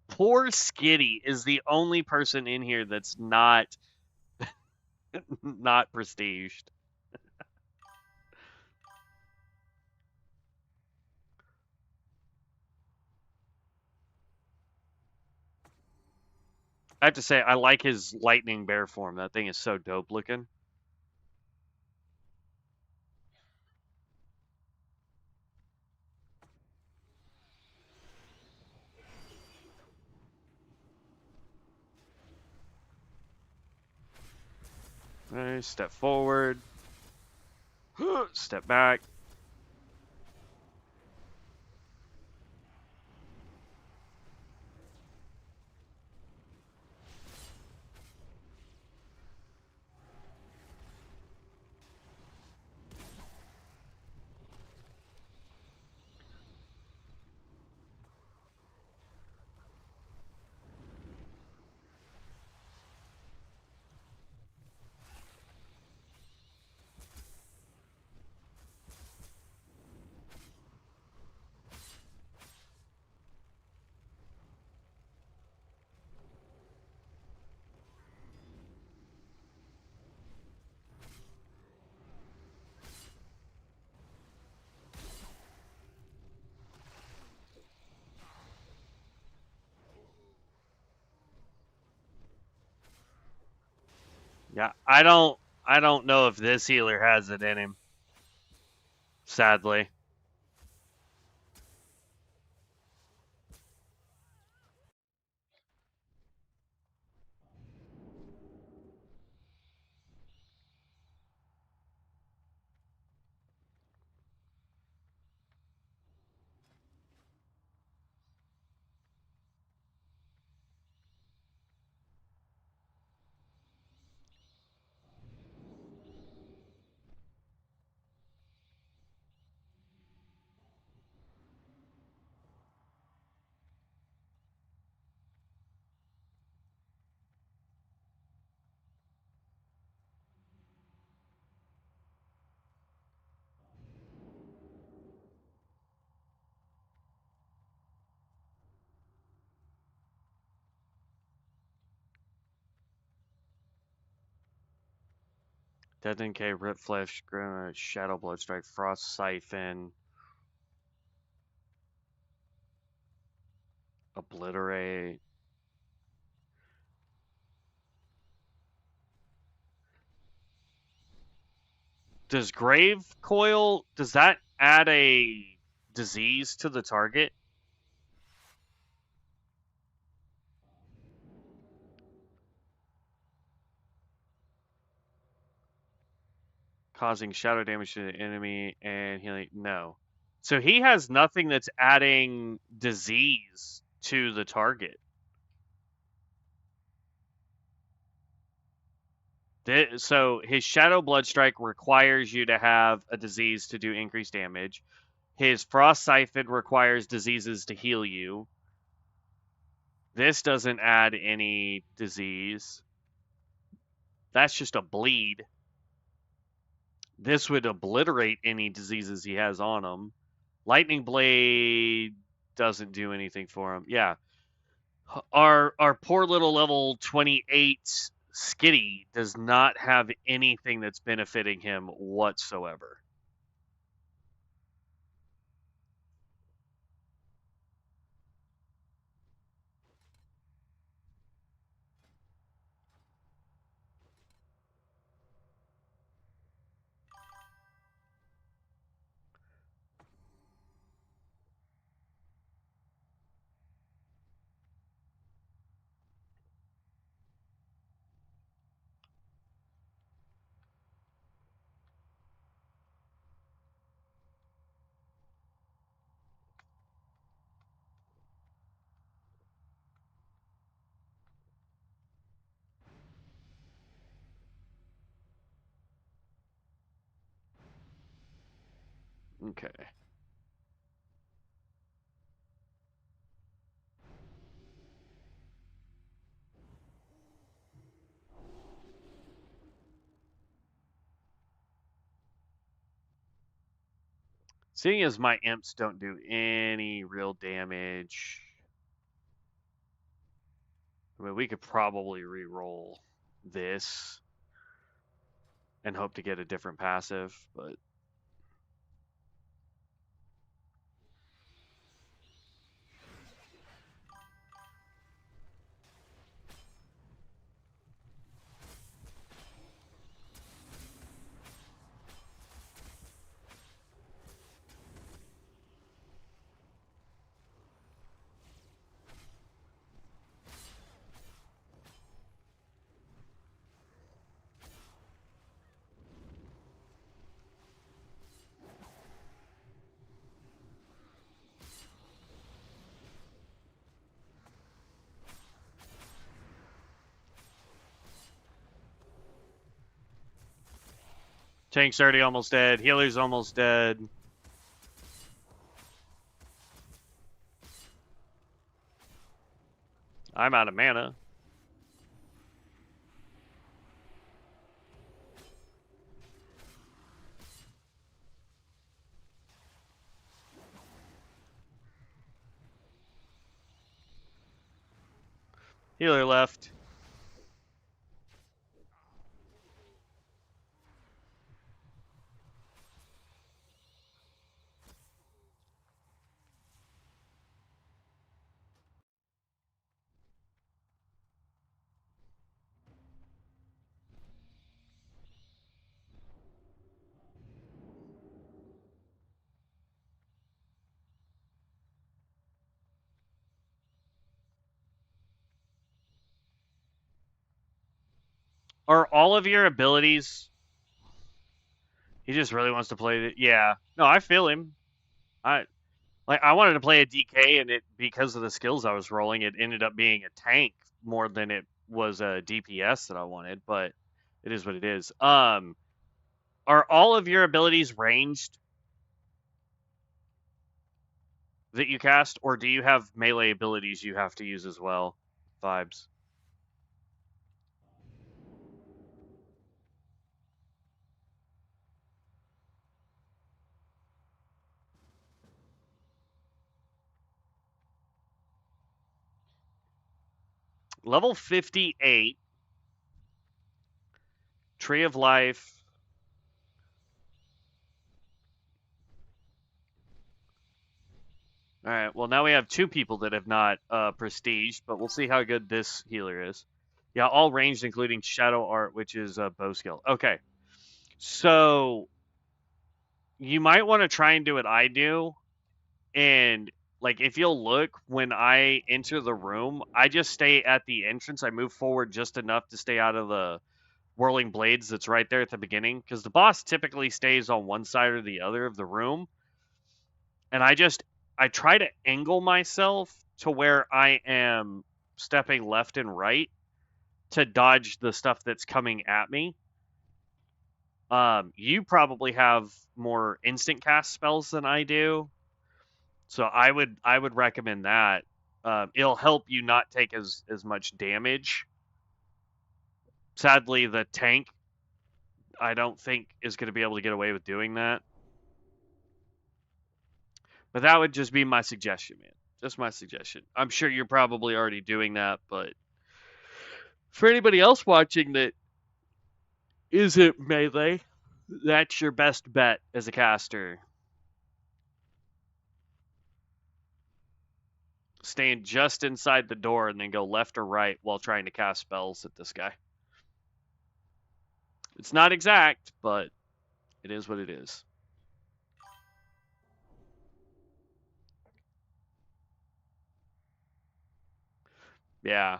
Poor Skitty is the only person in here that's not not prestiged. I have to say, I like his lightning bear form. That thing is so dope looking. Nice. Step forward. Step back. Yeah, I don't know if this healer has it in him. Sadly. Deaden K, Rip Flesh, Shadow Bloodstrike, Frost Siphon, Obliterate. Does Grave Coil, does that add a disease to the target? Causing shadow damage to the enemy and healing? No. So he has nothing that's adding disease to the target. So his Shadow Blood Strike requires you to have a disease to do increased damage. His Frost Siphon requires diseases to heal you. This doesn't add any disease. That's just a bleed. This would obliterate any diseases he has on him. Lightning Blade doesn't do anything for him. Yeah. Our poor little level 28 Skitty does not have anything that's benefiting him whatsoever. Okay. Seeing as my imps don't do any real damage, I mean, we could probably re-roll this and hope to get a different passive, but tank's already almost dead. Healer's almost dead. I'm out of mana. Healer left. Are all of your abilities... He just really wants to play it. Yeah. No, I feel him. I wanted to play a DK, and it because of the skills I was rolling, it ended up being a tank more than it was a DPS that I wanted, but it is what it is. Are all of your abilities ranged that you cast, or do you have melee abilities you have to use as well? Vibes. Level 58. Tree of Life. Alright, well now we have two people that have not prestiged, but we'll see how good this healer is. Yeah, all ranged, including Shadow Art, which is a bow skill. Okay, so you might want to try and do what I do, and like if you'll look, when I enter the room, I just stay at the entrance. I move forward just enough to stay out of the whirling blades that's right there at the beginning, because the boss typically stays on one side or the other of the room, and I try to angle myself to where I am stepping left and right to dodge the stuff that's coming at me. You probably have more instant cast spells than I do, so I would recommend that. It'll help you not take as much damage. Sadly, the tank, I don't think, is going to be able to get away with doing that. But that would just be my suggestion, man. Just my suggestion. I'm sure you're probably already doing that, but for anybody else watching that isn't melee, that's your best bet as a caster. Stand just inside the door and then go left or right while trying to cast spells at this guy. It's not exact, but it is what it is. Yeah.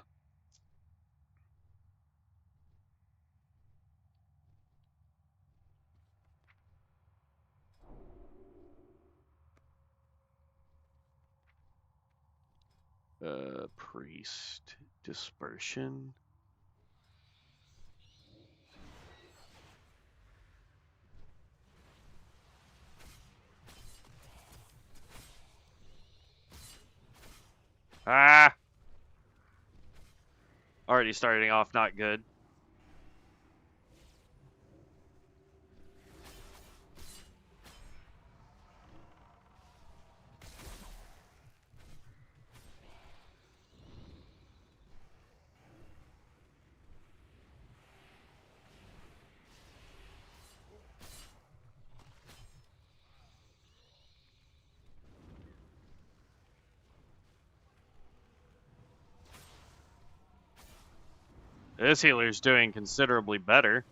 Priest dispersion. Ah! Already starting off not good. This healer's doing considerably better.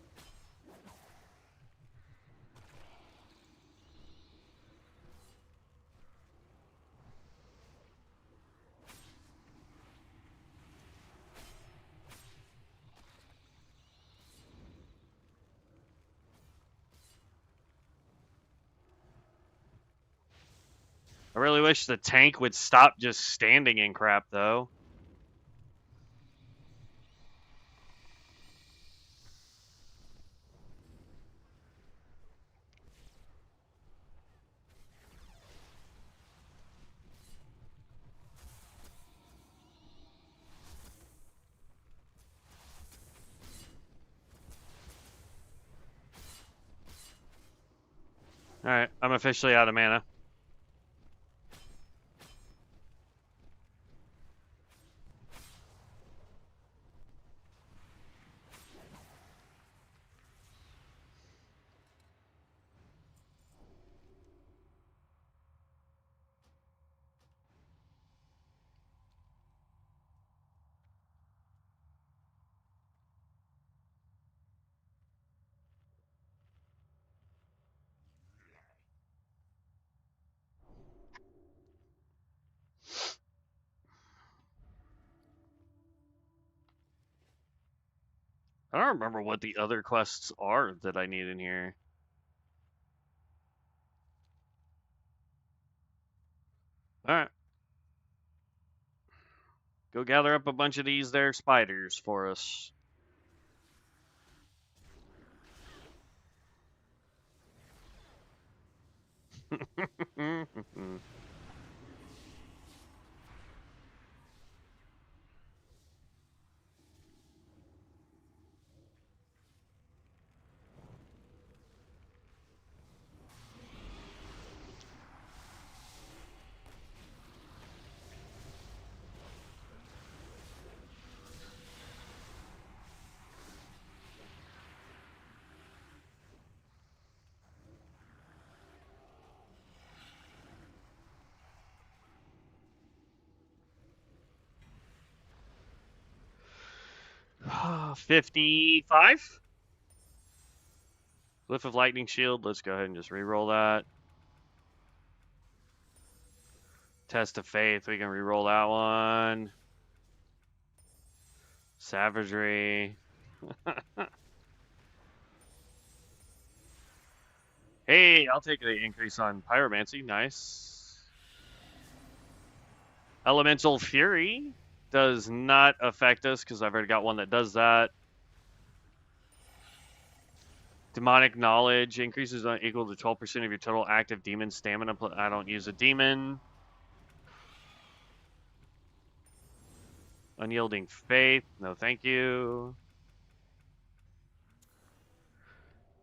I really wish the tank would stop just standing in crap, though. Alright, I'm officially out of mana. I don't remember what the other quests are that I need in here. Alright. Go gather up a bunch of these there spiders for us. $55? Glyph of Lightning Shield. Let's go ahead and just re-roll that. Test of Faith. We can re-roll that one. Savagery. Hey, I'll take the increase on Pyromancy. Nice. Elemental Fury does not affect us because I've already got one that does that. Demonic knowledge increases on equal to 12% of your total active demon stamina. I don't use a demon. Unyielding faith. No, thank you.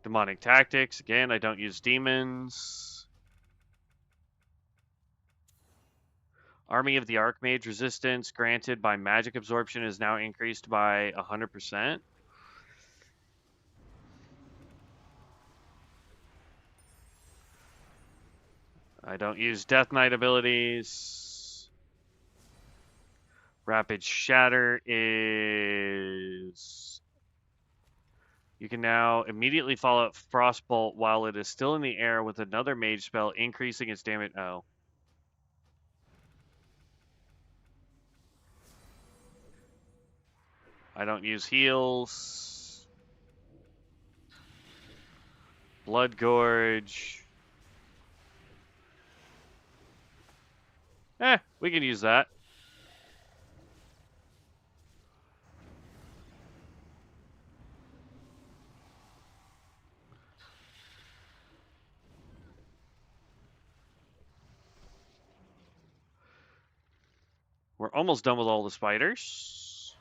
Demonic tactics. Again, I don't use demons. Army of the Archmage resistance granted by magic absorption is now increased by 100%. I don't use Death Knight abilities. Rapid Shatter is... You can now immediately follow up Frostbolt while it is still in the air with another mage spell, increasing its damage. Oh. I don't use heals. Blood Gorge. We can use that. We're almost done with all the spiders.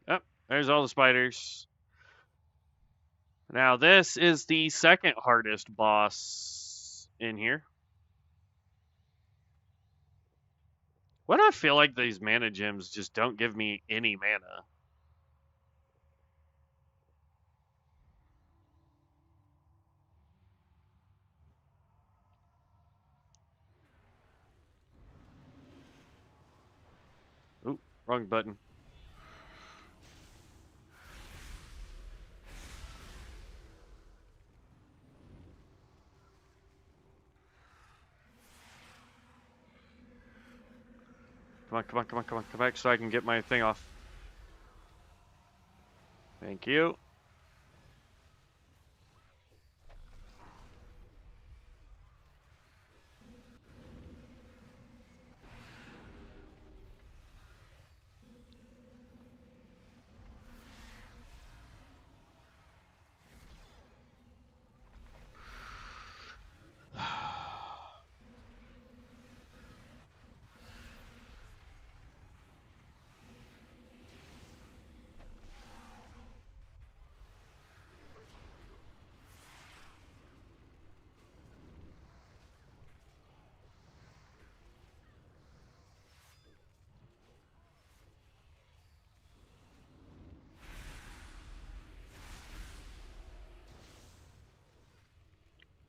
Yep, there's all the spiders. Now this is the second hardest boss in here. Why do I feel like these mana gems just don't give me any mana? Oop, wrong button. Come on, come on, come on, come on. Come back so I can get my thing off. Thank you.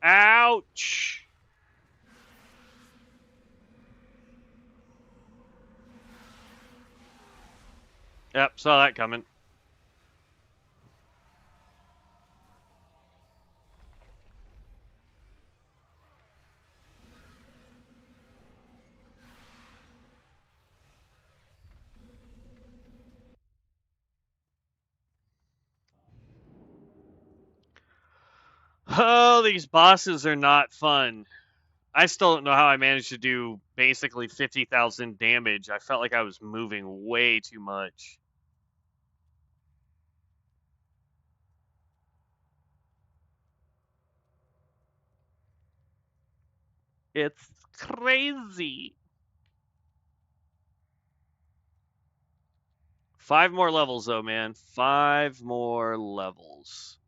Ouch! Yep, saw that coming. Oh, these bosses are not fun. I still don't know how I managed to do basically 50,000 damage. I felt like I was moving way too much. It's crazy. 5 more levels, though, man. 5 more levels.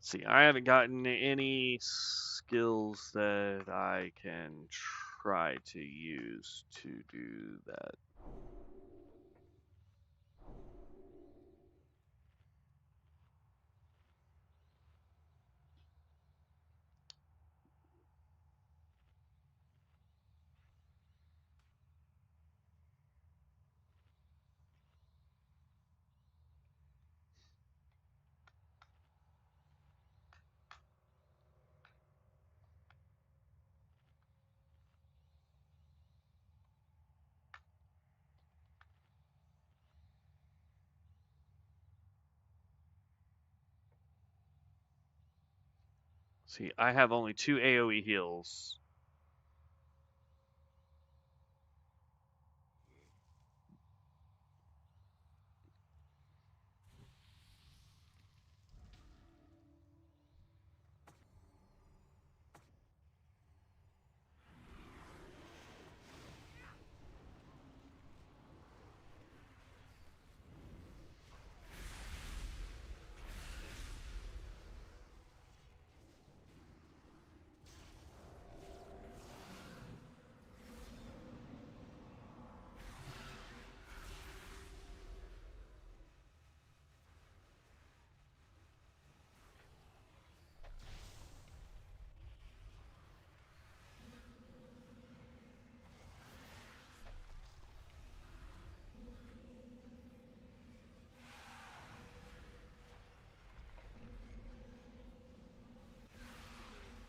See, I haven't gotten any skills that I can try to use to do that. See, I have only 2 AoE heals.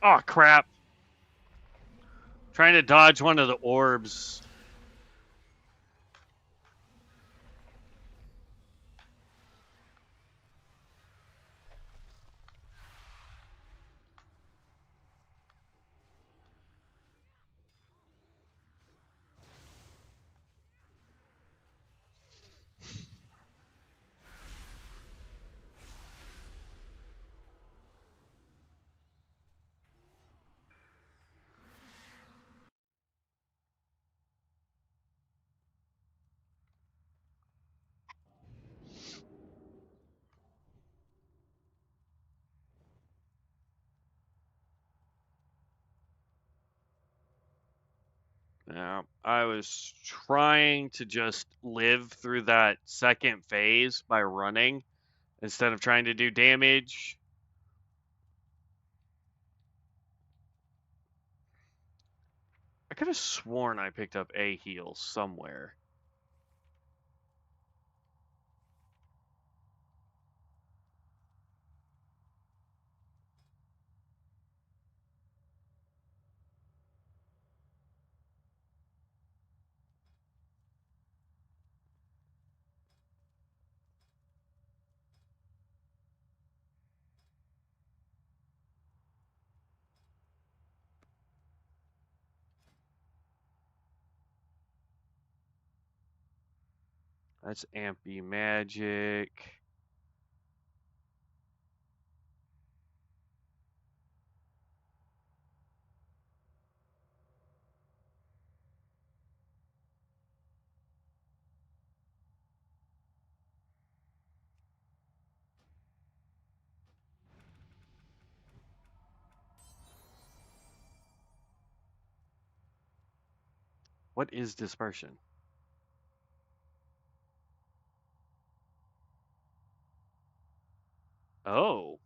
Oh, crap. Trying to dodge one of the orbs. Yeah, I was trying to just live through that second phase by running instead of trying to do damage. I could have sworn I picked up a heal somewhere. That's Ampy Magic. What is dispersion? Oh,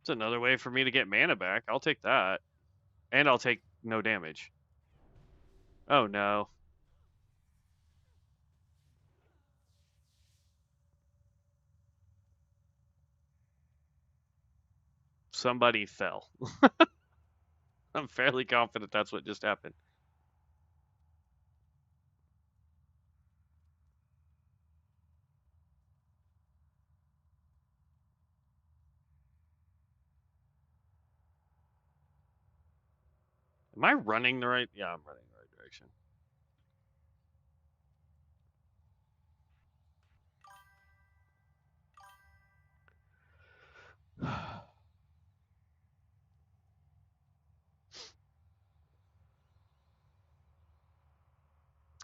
it's another way for me to get mana back. I'll take that. And I'll take no damage. Oh no. Somebody fell. I'm fairly confident that's what just happened. Am I running the right? Yeah, I'm running the right direction.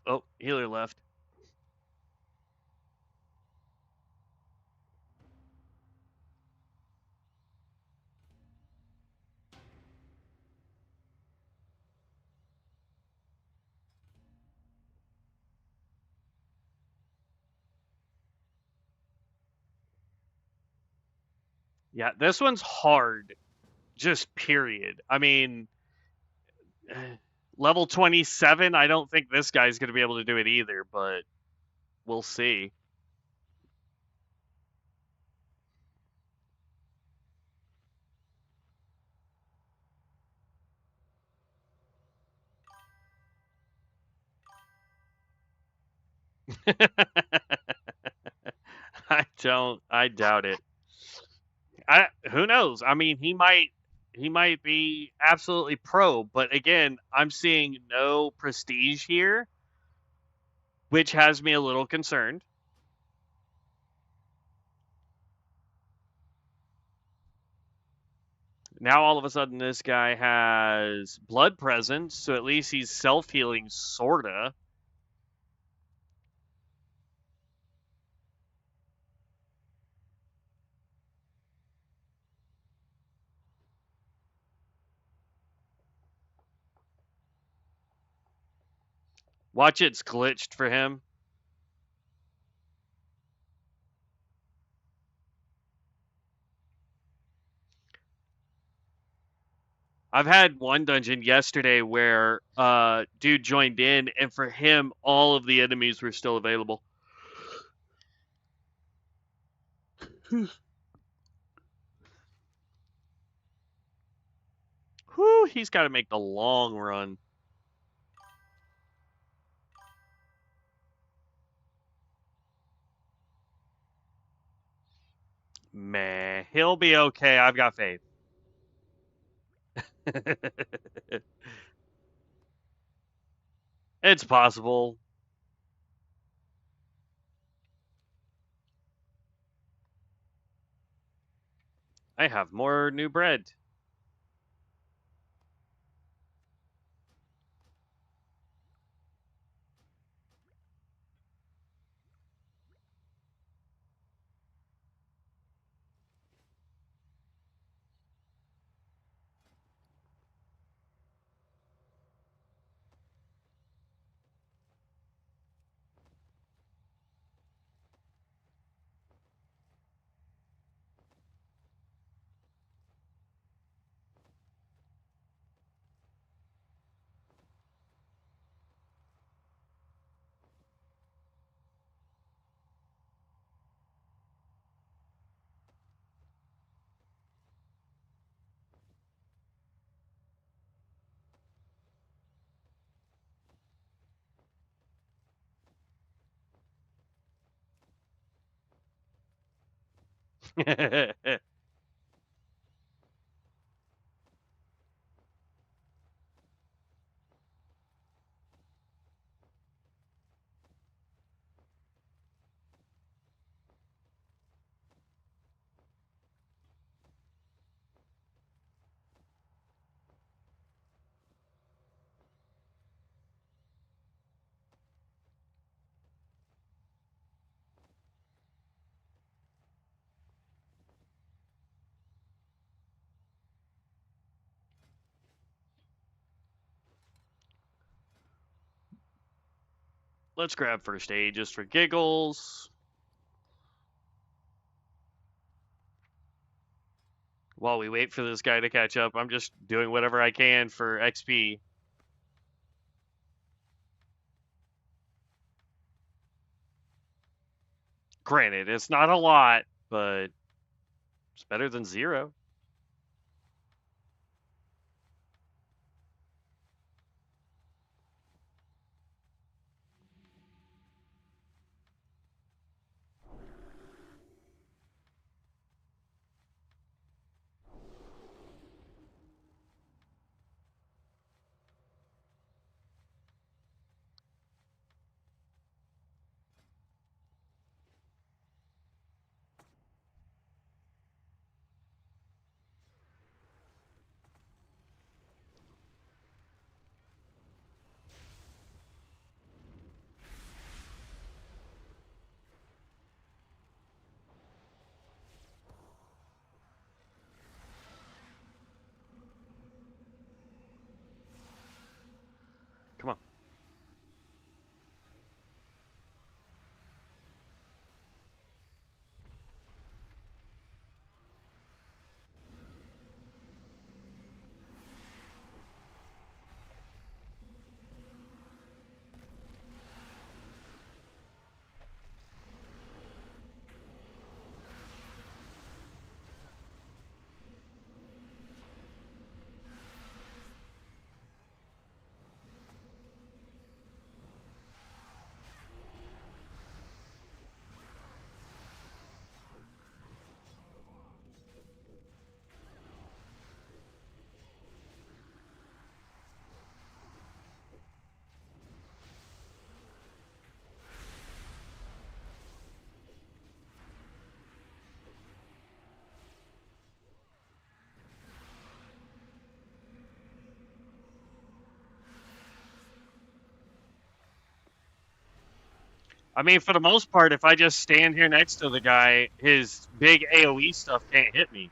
Oh, healer left. Yeah, this one's hard. Just period. I mean, level 27, I don't think this guy's going to be able to do it either, but we'll see. I doubt it. Who knows? I mean, he might be absolutely pro, but again, I'm seeing no prestige here, which has me a little concerned. Now all of a sudden this guy has blood presence, so at least he's self-healing sorta. Watch, it's glitched for him. I've had one dungeon yesterday where dude joined in, and for him all of the enemies were still available. Whew, he's got to make the long run. Meh, he'll be okay. I've got faith. It's possible. I have more new bread. Let's grab first aid just for giggles. While we wait for this guy to catch up, I'm just doing whatever I can for XP. Granted, it's not a lot, but it's better than 0. I mean, for the most part, if I just stand here next to the guy, his big AoE stuff can't hit me.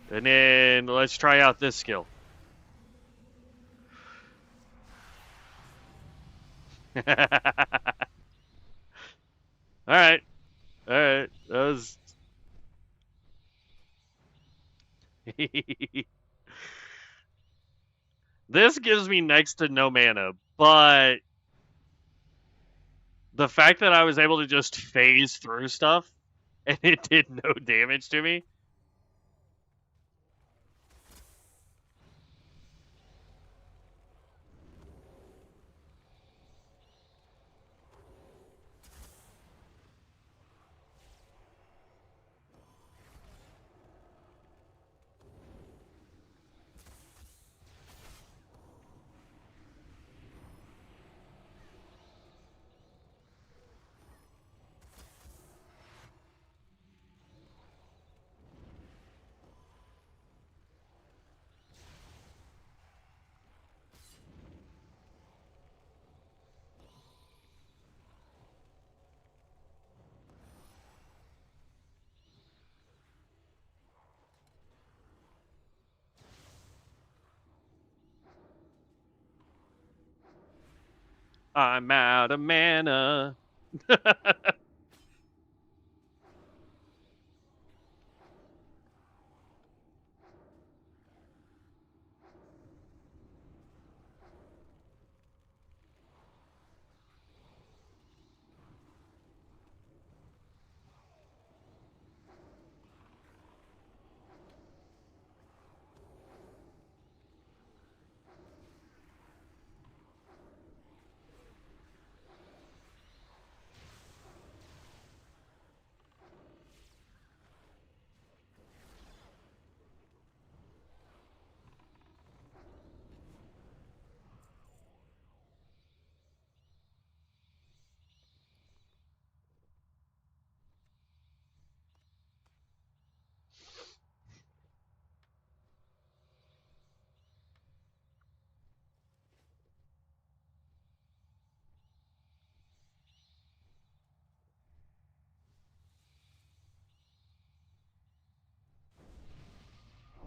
And then let's try out this skill. Alright. Alright. That was... This gives me next to no mana, but the fact that I was able to just phase through stuff and it did no damage to me. I'm out of mana.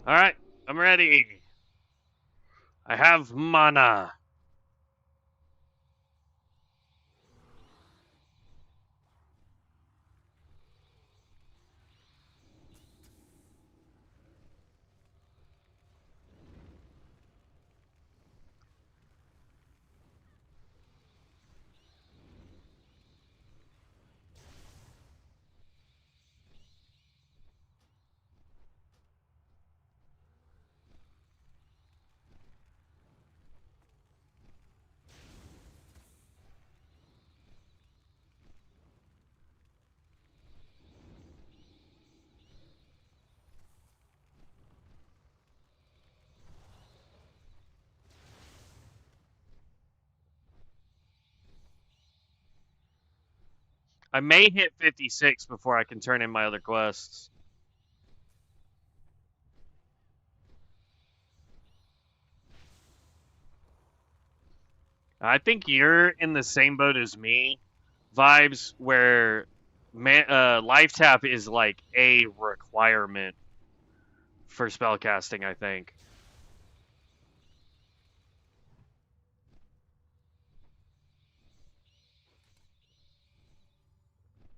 Alright, I'm ready. I have mana. I may hit 56 before I can turn in my other quests. I think you're in the same boat as me, vibes, where life tap is like a requirement for spellcasting, I think.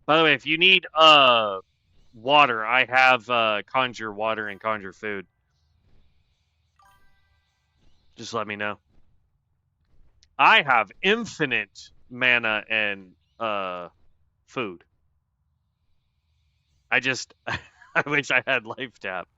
By the way, if you need water, I have conjure water and conjure food. Just let me know. I have infinite mana and food. I just I wish I had life tap.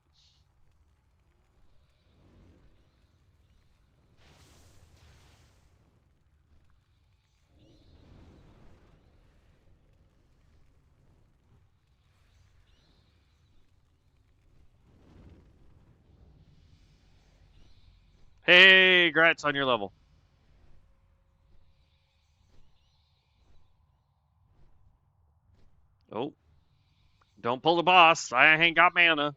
Hey, Gratz on your level. Oh. Don't pull the boss. I ain't got mana.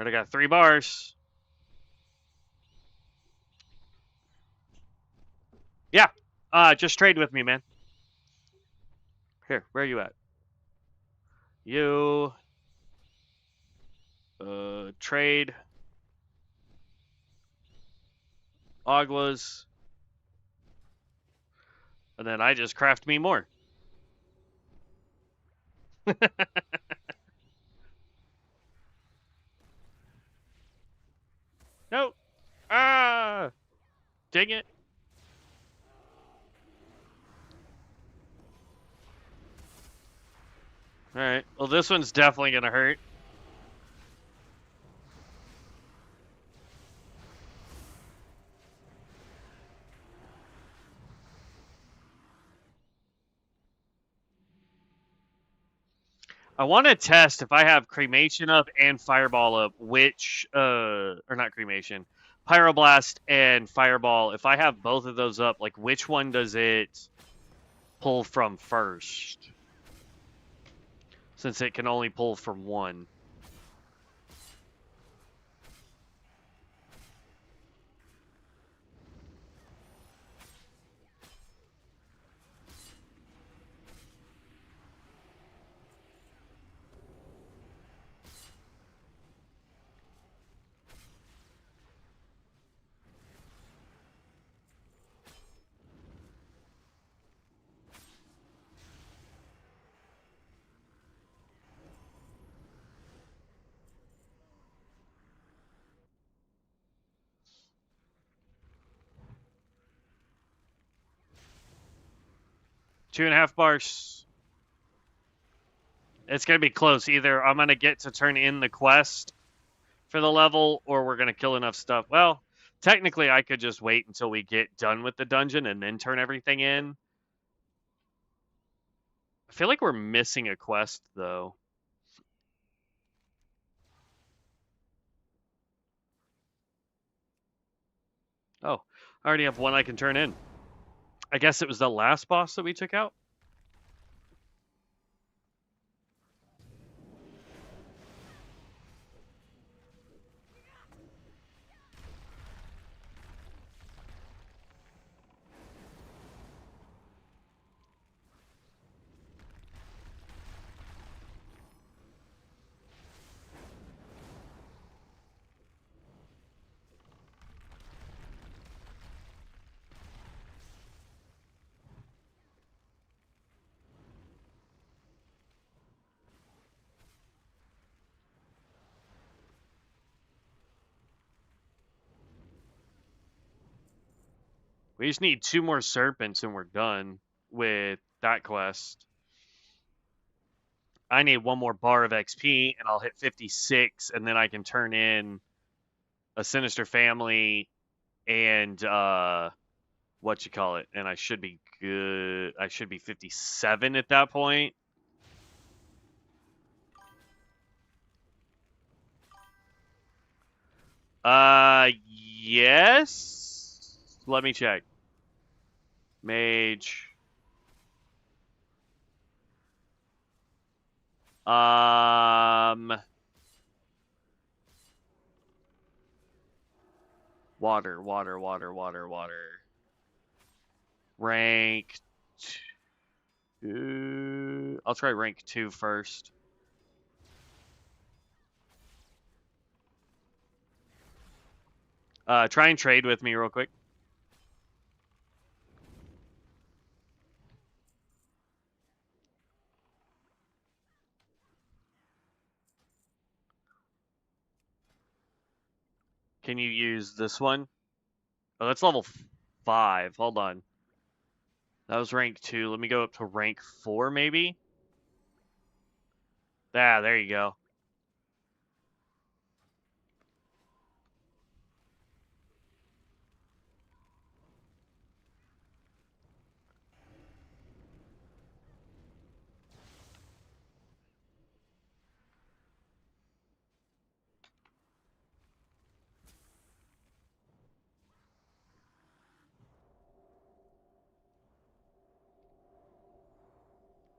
Alright, I got 3 bars. Yeah. Just trade with me, man. Here, where are you at? You... trade. Aguas. And then I just craft me more. No. Ah! Dang it. Alright. Well, this one's definitely gonna hurt. I want to test if I have cremation up and fireball up, which, or not cremation, pyroblast and fireball. If I have both of those up, like, which one does it pull from first? Since it can only pull from one. Two and a half bars. It's going to be close. Either I'm going to get to turn in the quest for the level, or we're going to kill enough stuff. Well, technically, I could just wait until we get done with the dungeon and then turn everything in. I feel like we're missing a quest, though. Oh, I already have one I can turn in. I guess it was the last boss that we took out? We just need 2 more serpents and we're done with that quest. I need 1 more bar of XP and I'll hit 56 and then I can turn in a Sinister Family and what you call it, and I should be good. I should be 57 at that point. Yes. Let me check. Mage. Water. Rank 2. I'll try rank 2 first. Try and trade with me real quick. Can you use this one? Oh, that's level 5. Hold on. That was rank 2. Let me go up to rank 4, maybe? Ah, there you go.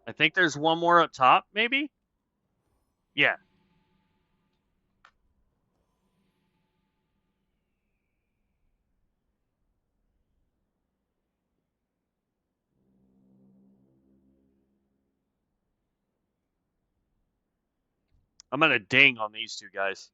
I think there's one more up top, maybe? Yeah. I'm gonna ding on these two guys.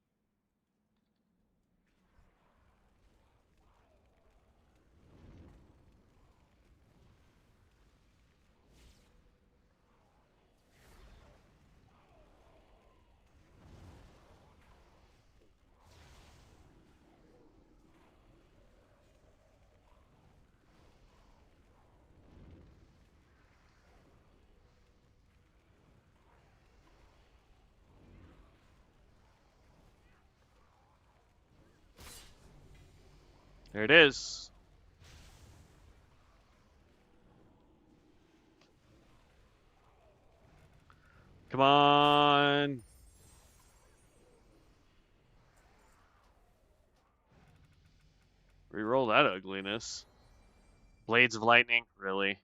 There it is. Come on. Reroll that ugliness. Blades of Lightning? Really?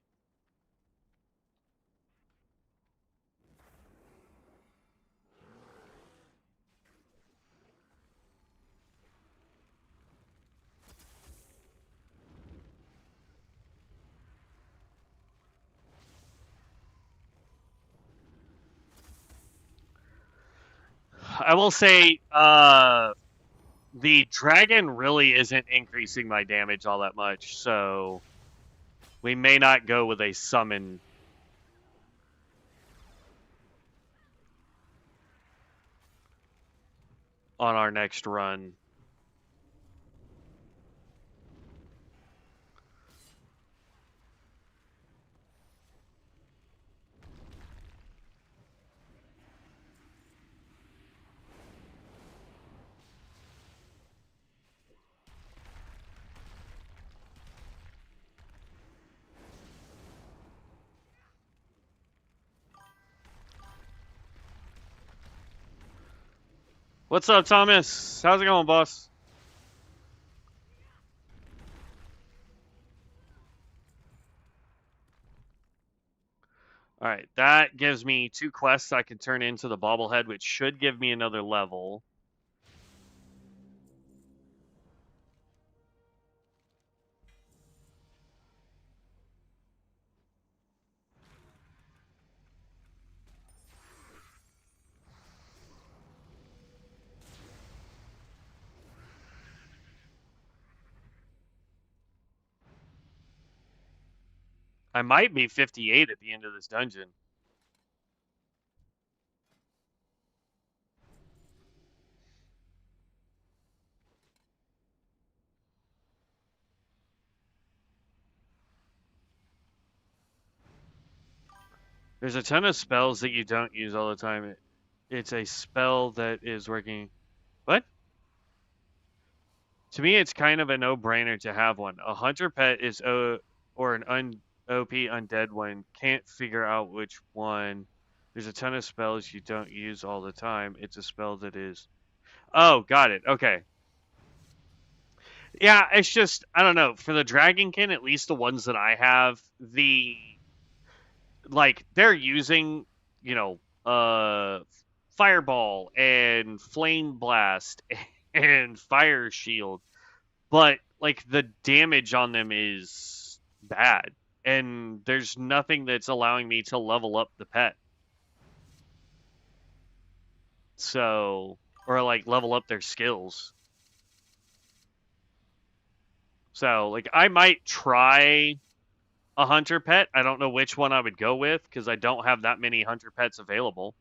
I will say, the dragon really isn't increasing my damage all that much, so we may not go with a summon. On our next run. What's up, Thomas? How's it going, boss? Alright, that gives me 2 quests I can turn into the bobblehead, which should give me another level. I might be 58 at the end of this dungeon. There's a ton of spells that you don't use all the time. It's a spell that is working. What? To me, it's kind of a no-brainer to have one. A hunter pet is or an OP undead one. Can't figure out which one. There's a ton of spells you don't use all the time. It's a spell that is... Oh, got it. Okay. Yeah, it's just, I don't know. For the Dragonkin, at least the ones that I have, they're using, Fireball and Flame Blast and Fire Shield. But, the damage on them is bad. And there's nothing that's allowing me to level up the pet. So, or, level up their skills. So, I might try a hunter pet. I don't know which one I would go with, because I don't have that many hunter pets available.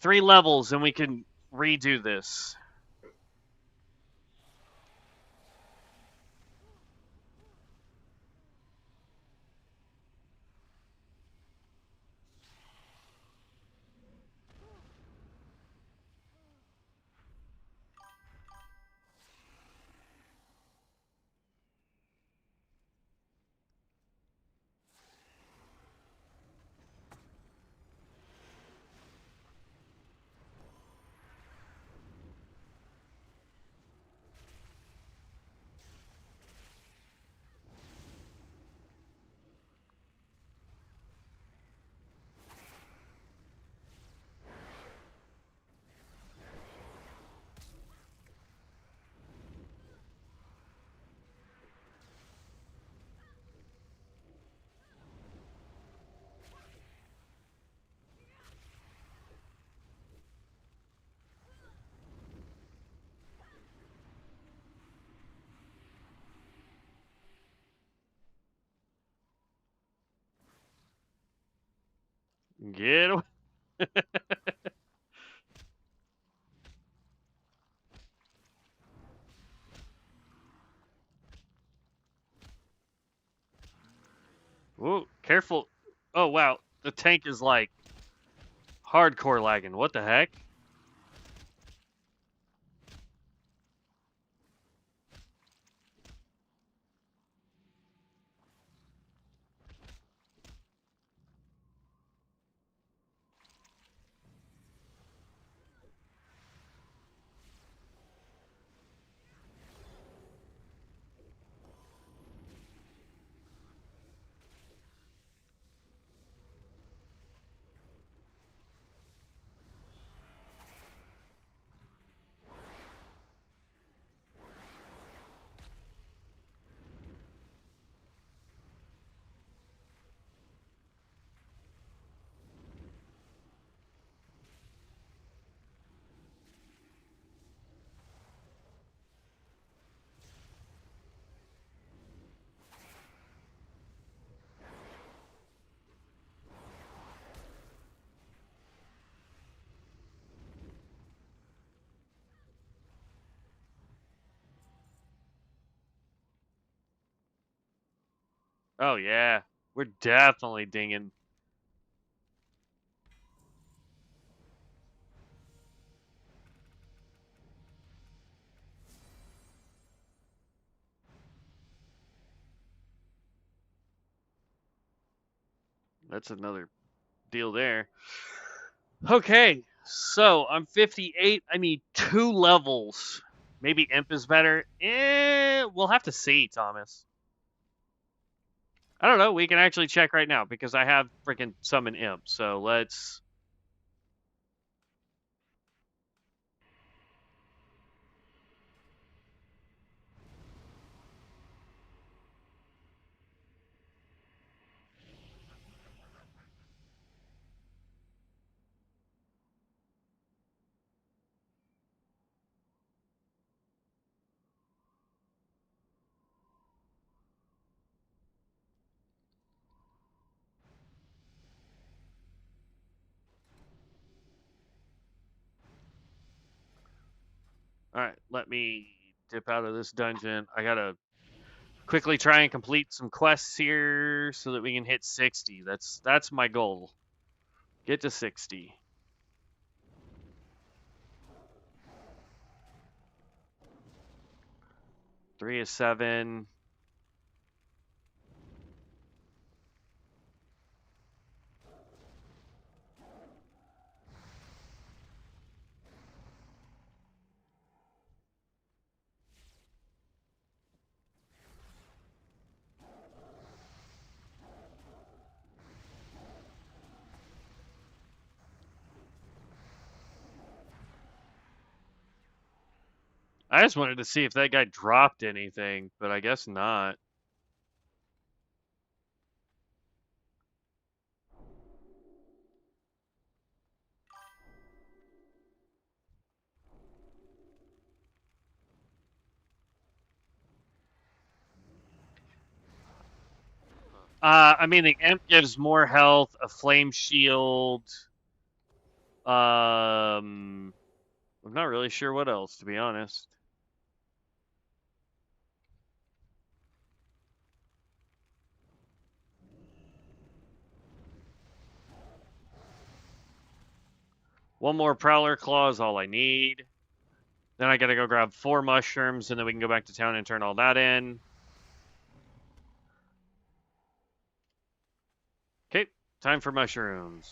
Three levels and we can redo this. Get away. Whoa, careful. Oh, wow. The tank is like hardcore lagging. What the heck? Oh, yeah. We're definitely dinging. That's another deal there. Okay, so I'm 58. I need 2 levels. Maybe Imp is better. We'll have to see, Thomas. I don't know. We can actually check right now because I have freaking summon Imp. So let's. All right, let me dip out of this dungeon. I gotta quickly try and complete some quests here so that we can hit 60. That's my goal. Get to 60. 3 is 7. I just wanted to see if that guy dropped anything, but I guess not. I mean, the Imp gives more health, a flame shield. I'm not really sure what else, to be honest. One more Prowler Claw is all I need. Then I gotta go grab 4 mushrooms, and then we can go back to town and turn all that in. Okay, time for mushrooms.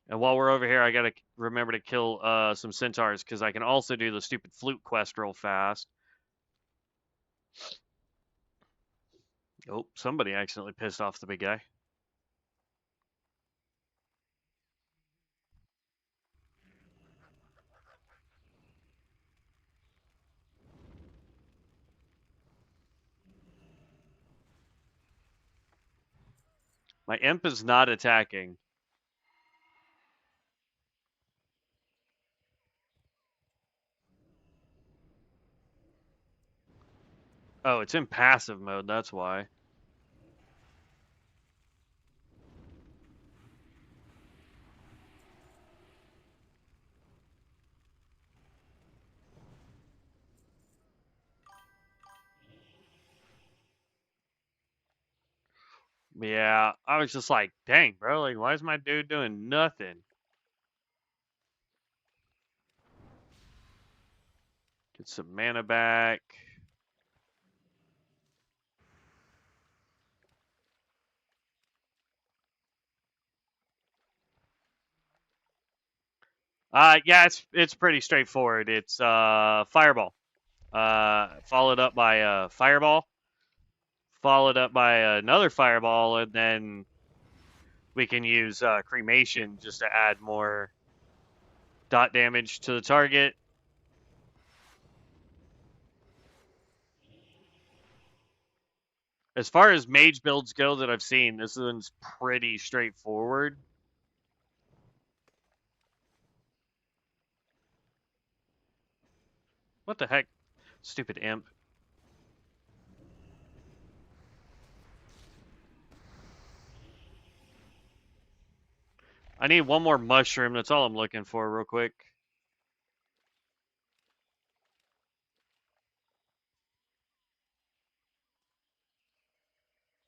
And while we're over here, I gotta remember to kill some centaurs, because I can also do the stupid flute quest real fast. Oh, somebody accidentally pissed off the big guy. My Imp is not attacking. Oh, it's in passive mode, that's why. Yeah, I was just like, dang, bro, like, why is my dude doing nothing? Get some mana back. Yeah, it's pretty straightforward. It's fireball. Followed up by fireball, followed up by another fireball, and then we can use cremation just to add more dot damage to the target. As far as mage builds go that I've seen, this one's pretty straightforward. What the heck? Stupid imp. I need one more mushroom. That's all I'm looking for real quick.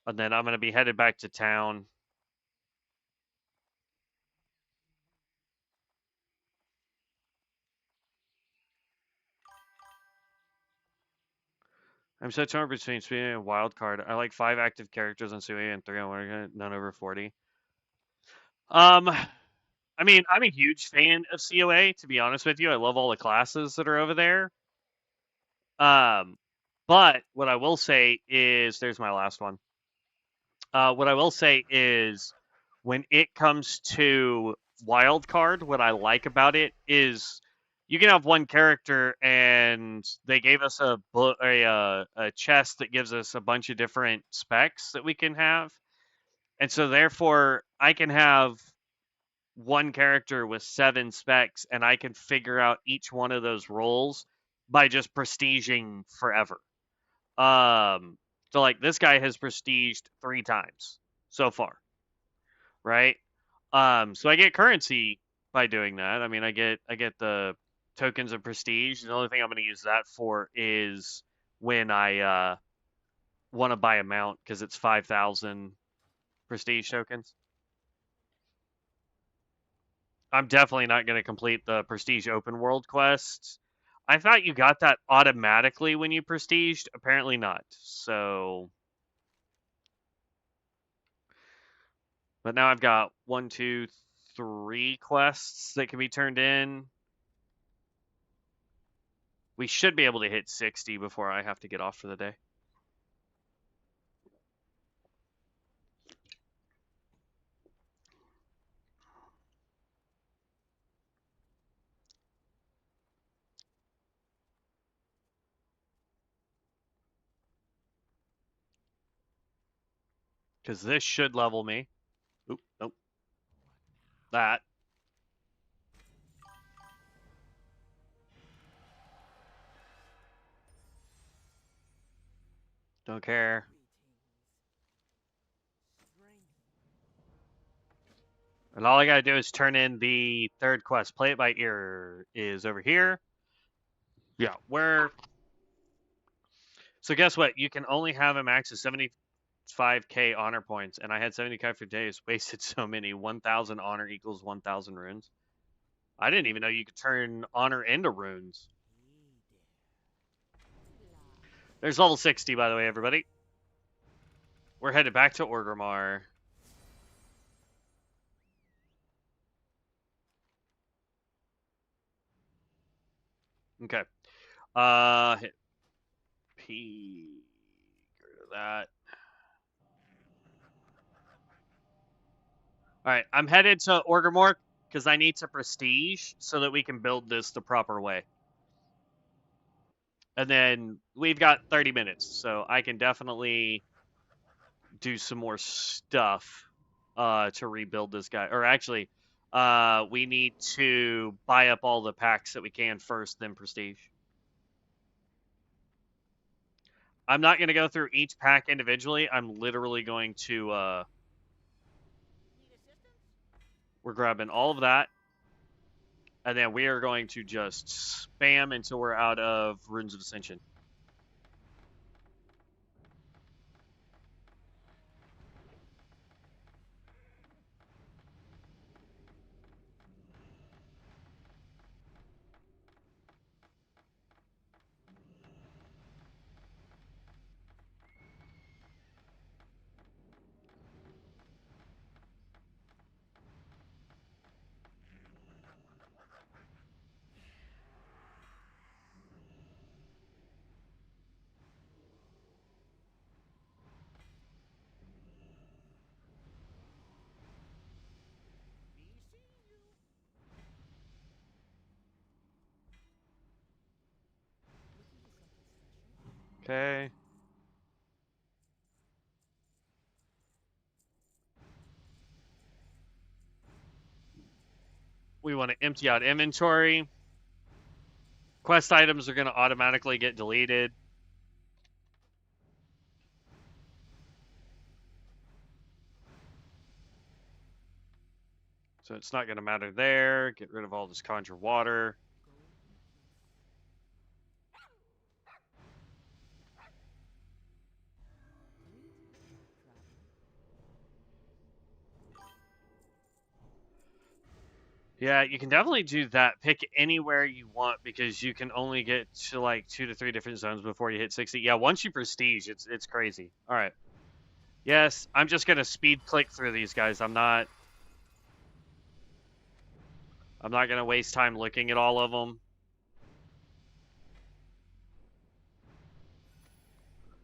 And then I'm going to be headed back to town. I'm so torn between Sweet and Wildcard. I like 5 active characters on Sweet and 3 on Wildcard, none over 40. I mean, I'm a huge fan of COA, to be honest with you. I love all the classes that are over there. But what I will say is, there's my last one. What I will say is, when it comes to Wildcard, what I like about it is you can have one character, and they gave us a chest that gives us a bunch of different specs that we can have, and so therefore I can have one character with 7 specs, and I can figure out each one of those roles by just prestiging forever. So like this guy has prestiged 3 times so far, right? So I get currency by doing that. I mean, I get the tokens of prestige. The only thing I'm going to use that for is when I want to buy a mount, because it's 5,000 prestige tokens. I'm definitely not going to complete the prestige open world quests. I thought you got that automatically when you prestiged. Apparently not. So, but now I've got 1, 2, 3 quests that can be turned in. We should be able to hit 60 before I have to get off for the day. Because this should level me. Oop, nope. That. Don't care. And all I gotta do is turn in the 3rd quest. Play it by ear is over here. Yeah, where... So guess what? You can only have a max of 75k honor points, and I had 75 for days. Wasted so many. 1,000 honor equals 1,000 runes. I didn't even know you could turn honor into runes. There's level 60, by the way, everybody. We're headed back to Orgrimmar. Okay. Hit P. Get rid of that. Alright, I'm headed to Orgrimmar because I need to prestige so that we can build this the proper way. And then we've got 30 minutes, so I can definitely do some more stuff to rebuild this guy. Or actually, we need to buy up all the packs that we can first, then prestige. I'm not going to go through each pack individually. I'm literally going to... we're grabbing all of that. And then we are going to just spam until we're out of Runes of Ascension. Okay. We want to empty out inventory. Quest items are going to automatically get deleted. So it's not going to matter there. Get rid of all this conjure water. Yeah, you can definitely do that. Pick anywhere you want because you can only get to like 2 to 3 different zones before you hit 60. Yeah, once you prestige, it's crazy. All right. Yes, I'm just going to speed click through these guys. I'm not going to waste time looking at all of them.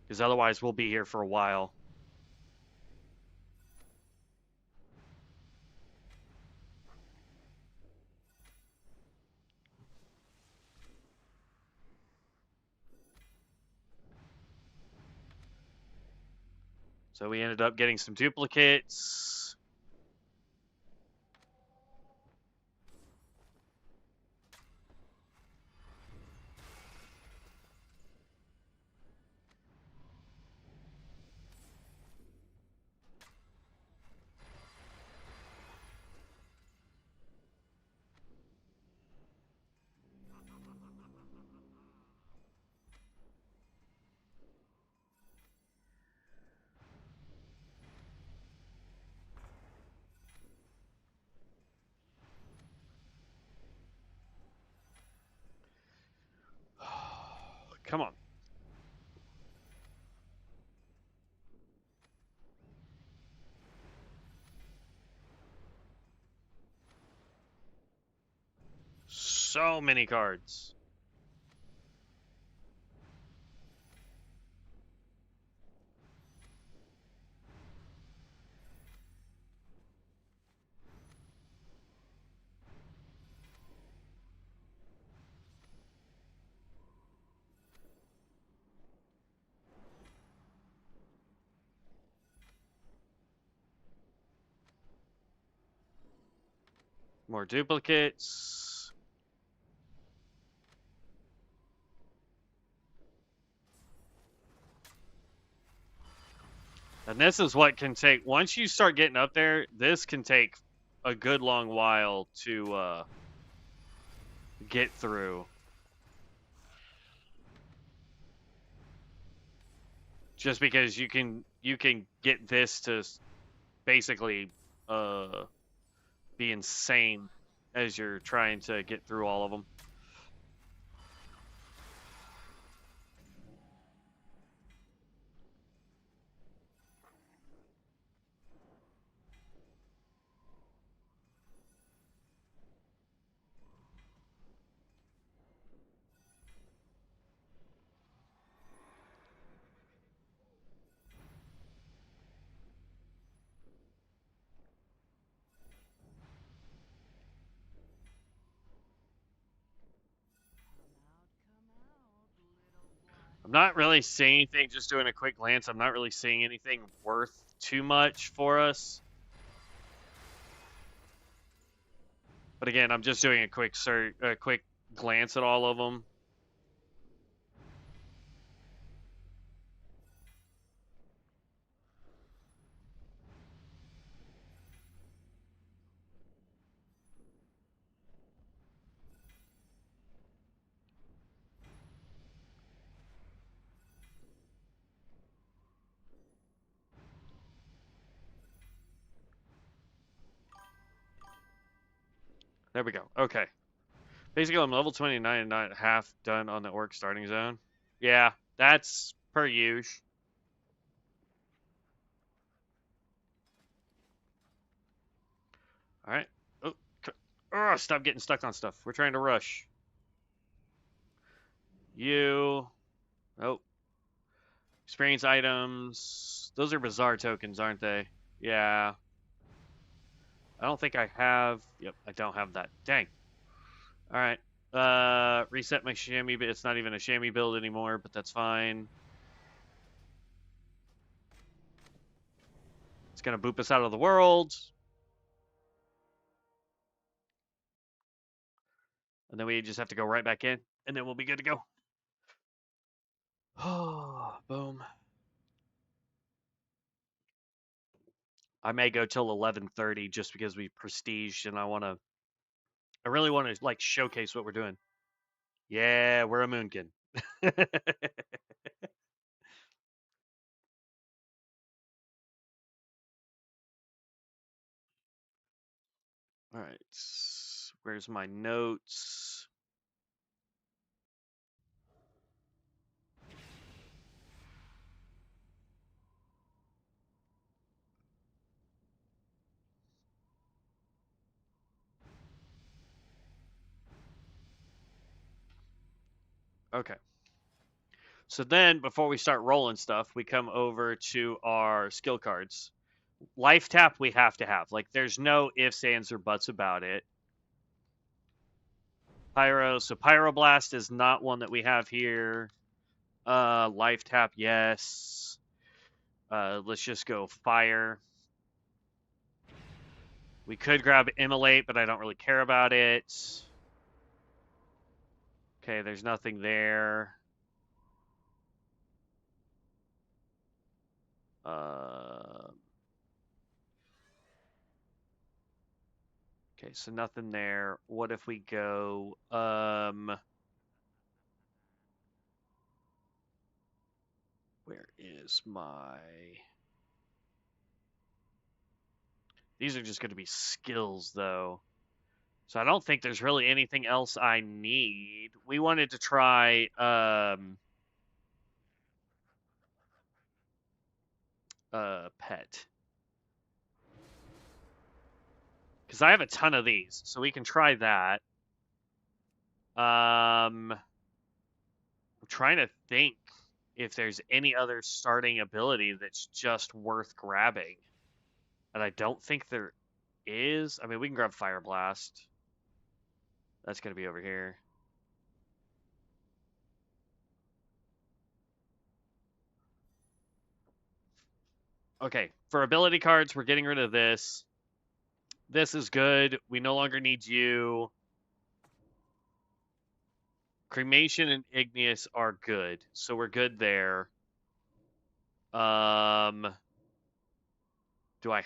Because otherwise we'll be here for a while. So we ended up getting some duplicates. Come on. So many cards. More duplicates. And this is what can take, once you start getting up there, this can take a good long while to get through. Just because you can get this to basically be insane as you're trying to get through all of them. I'm not really seeing anything, just doing a quick glance. I'm not really seeing anything worth too much for us. But again, I'm just doing a quick glance at all of them. There we go. Okay. Basically, I'm level 29 and not half done on the orc starting zone. Yeah, that's per usual. All right. Oh, stop getting stuck on stuff. We're trying to rush. You. Oh. Experience items. Those are bizarre tokens, aren't they? Yeah. I don't think I have. Yep, I don't have that. Dang. All right. Reset my chamois, but it's not even a chamois build anymore, but that's fine. going to boop us out of the world. And then we just have to go right back in, and then we'll be good to go. Oh, boom. I may go till 11:30 just because we prestiged, and I really want to like showcase what we're doing. Yeah, we're a moonkin. All right, where's my notes? Okay. So then, before we start rolling stuff, we come over to our skill cards. Life tap we have to have. Like, there's no ifs, ands, or buts about it. Pyro. So Pyroblast is not one that we have here. Life tap, yes. Let's just go fire. We could grab Immolate, but I don't really care about it. Okay, there's nothing there. Okay, so nothing there. What if we go, where is my... These are just going to be skills, though. So I don't think there's really anything else I need. We wanted to try, pet. Because I have a ton of these, so we can try that. I'm trying to think if there's any other starting ability that's just worth grabbing. And I don't think there is. I mean, we can grab Fire Blast. That's going to be over here. Okay, for ability cards, we're getting rid of this. This is good. We no longer need you. Cremation and Igneous are good, so we're good there. Do I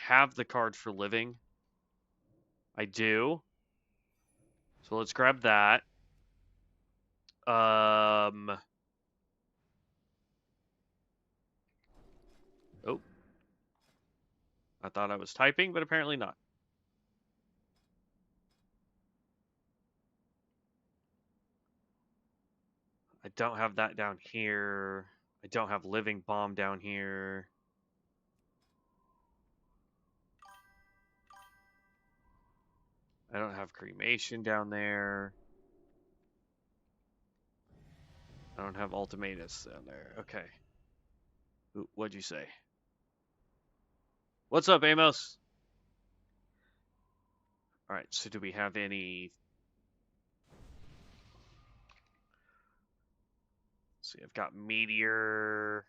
have the card for living? I do. So let's grab that. Oh. I thought I was typing, but apparently not. I don't have that down here. I don't have Living Bomb down here. I don't have Cremation down there. I don't have Ultimatus down there. Okay. Ooh, what'd you say? What's up, Amos? Alright, so do we have any... Let's see, I've got Meteor...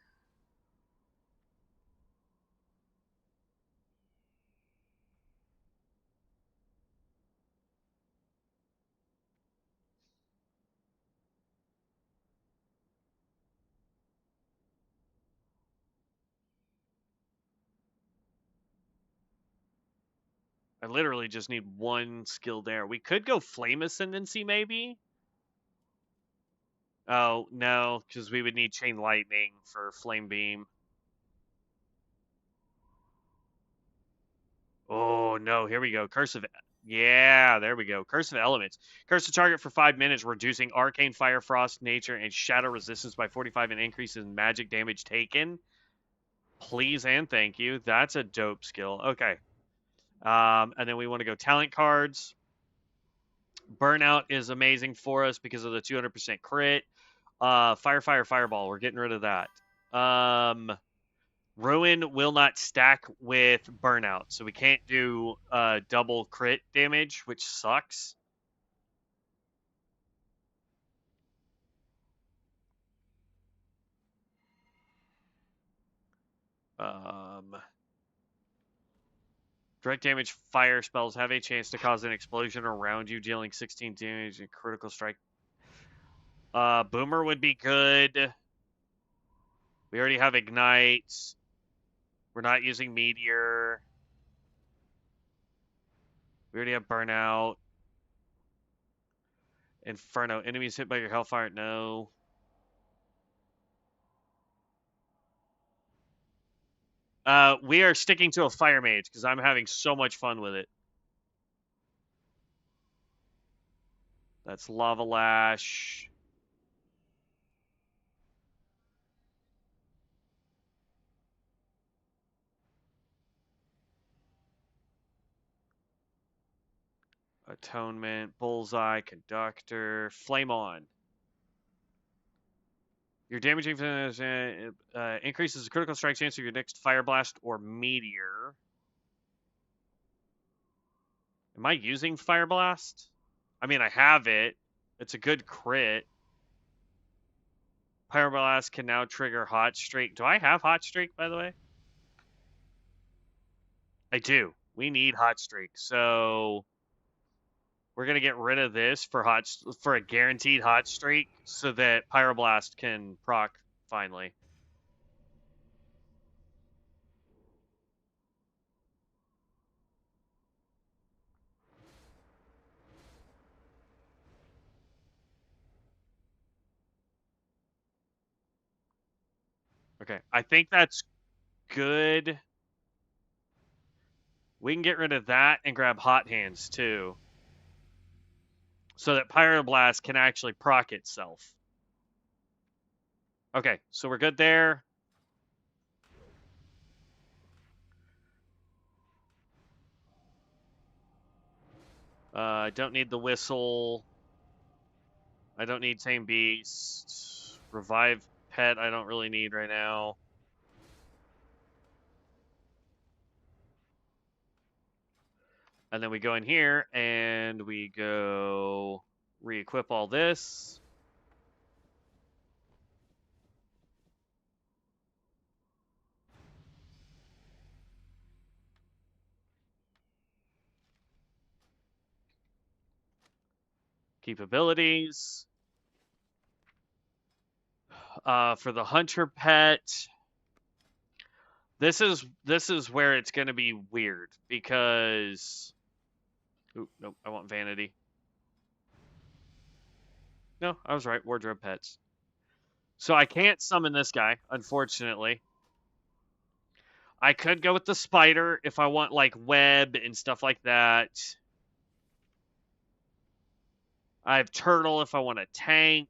I literally just need one skill there. We could go Flame Ascendancy, maybe? Oh, no, because we would need Chain Lightning for Flame Beam. Oh, no, here we go. Curse of... Yeah, there we go. Curse of Elements. Curse the target for 5 minutes, reducing Arcane, Fire, Frost, Nature, and Shadow resistance by 45 and increases magic damage taken. Please and thank you. That's a dope skill. Okay. And then we want to go talent cards. Burnout is amazing for us because of the 200% crit. Fire, Fireball. We're getting rid of that. Ruin will not stack with Burnout, so we can't do double crit damage, which sucks. Direct damage fire spells have a chance to cause an explosion around you, dealing 16 damage and critical strike. Boomer would be good. We already have Ignite. We're not using Meteor. We already have Burnout. Inferno. Enemies hit by your Hellfire? No. We are sticking to a Fire Mage because I'm having so much fun with it. That's Lava Lash. Atonement, Bullseye, Conductor, Flame On. Your damaging increases the critical strike chance of your next Fire Blast or Meteor. Am I using Fire Blast? I mean, I have it. It's a good crit. Pyroblast can now trigger Hot Streak. Do I have Hot Streak, by the way? I do. We need Hot Streak. So we're going to get rid of this for a guaranteed Hot Streak so that Pyroblast can proc finally. Okay, I think that's good. We can get rid of that and grab Hot Hands too, so that Pyroblast can actually proc itself. Okay, so we're good there. I don't need the Whistle. I don't need Tame Beast. Revive Pet I don't really need right now. And then we go in here and we go re-equip all this. Keep abilities. For the Hunter Pet, this is where it's going to be weird because... Ooh, nope, I want Vanity. No, I was right, Wardrobe Pets. So I can't summon this guy, unfortunately. I could go with the Spider if I want, like, Web and stuff like that. I have Turtle if I want a tank.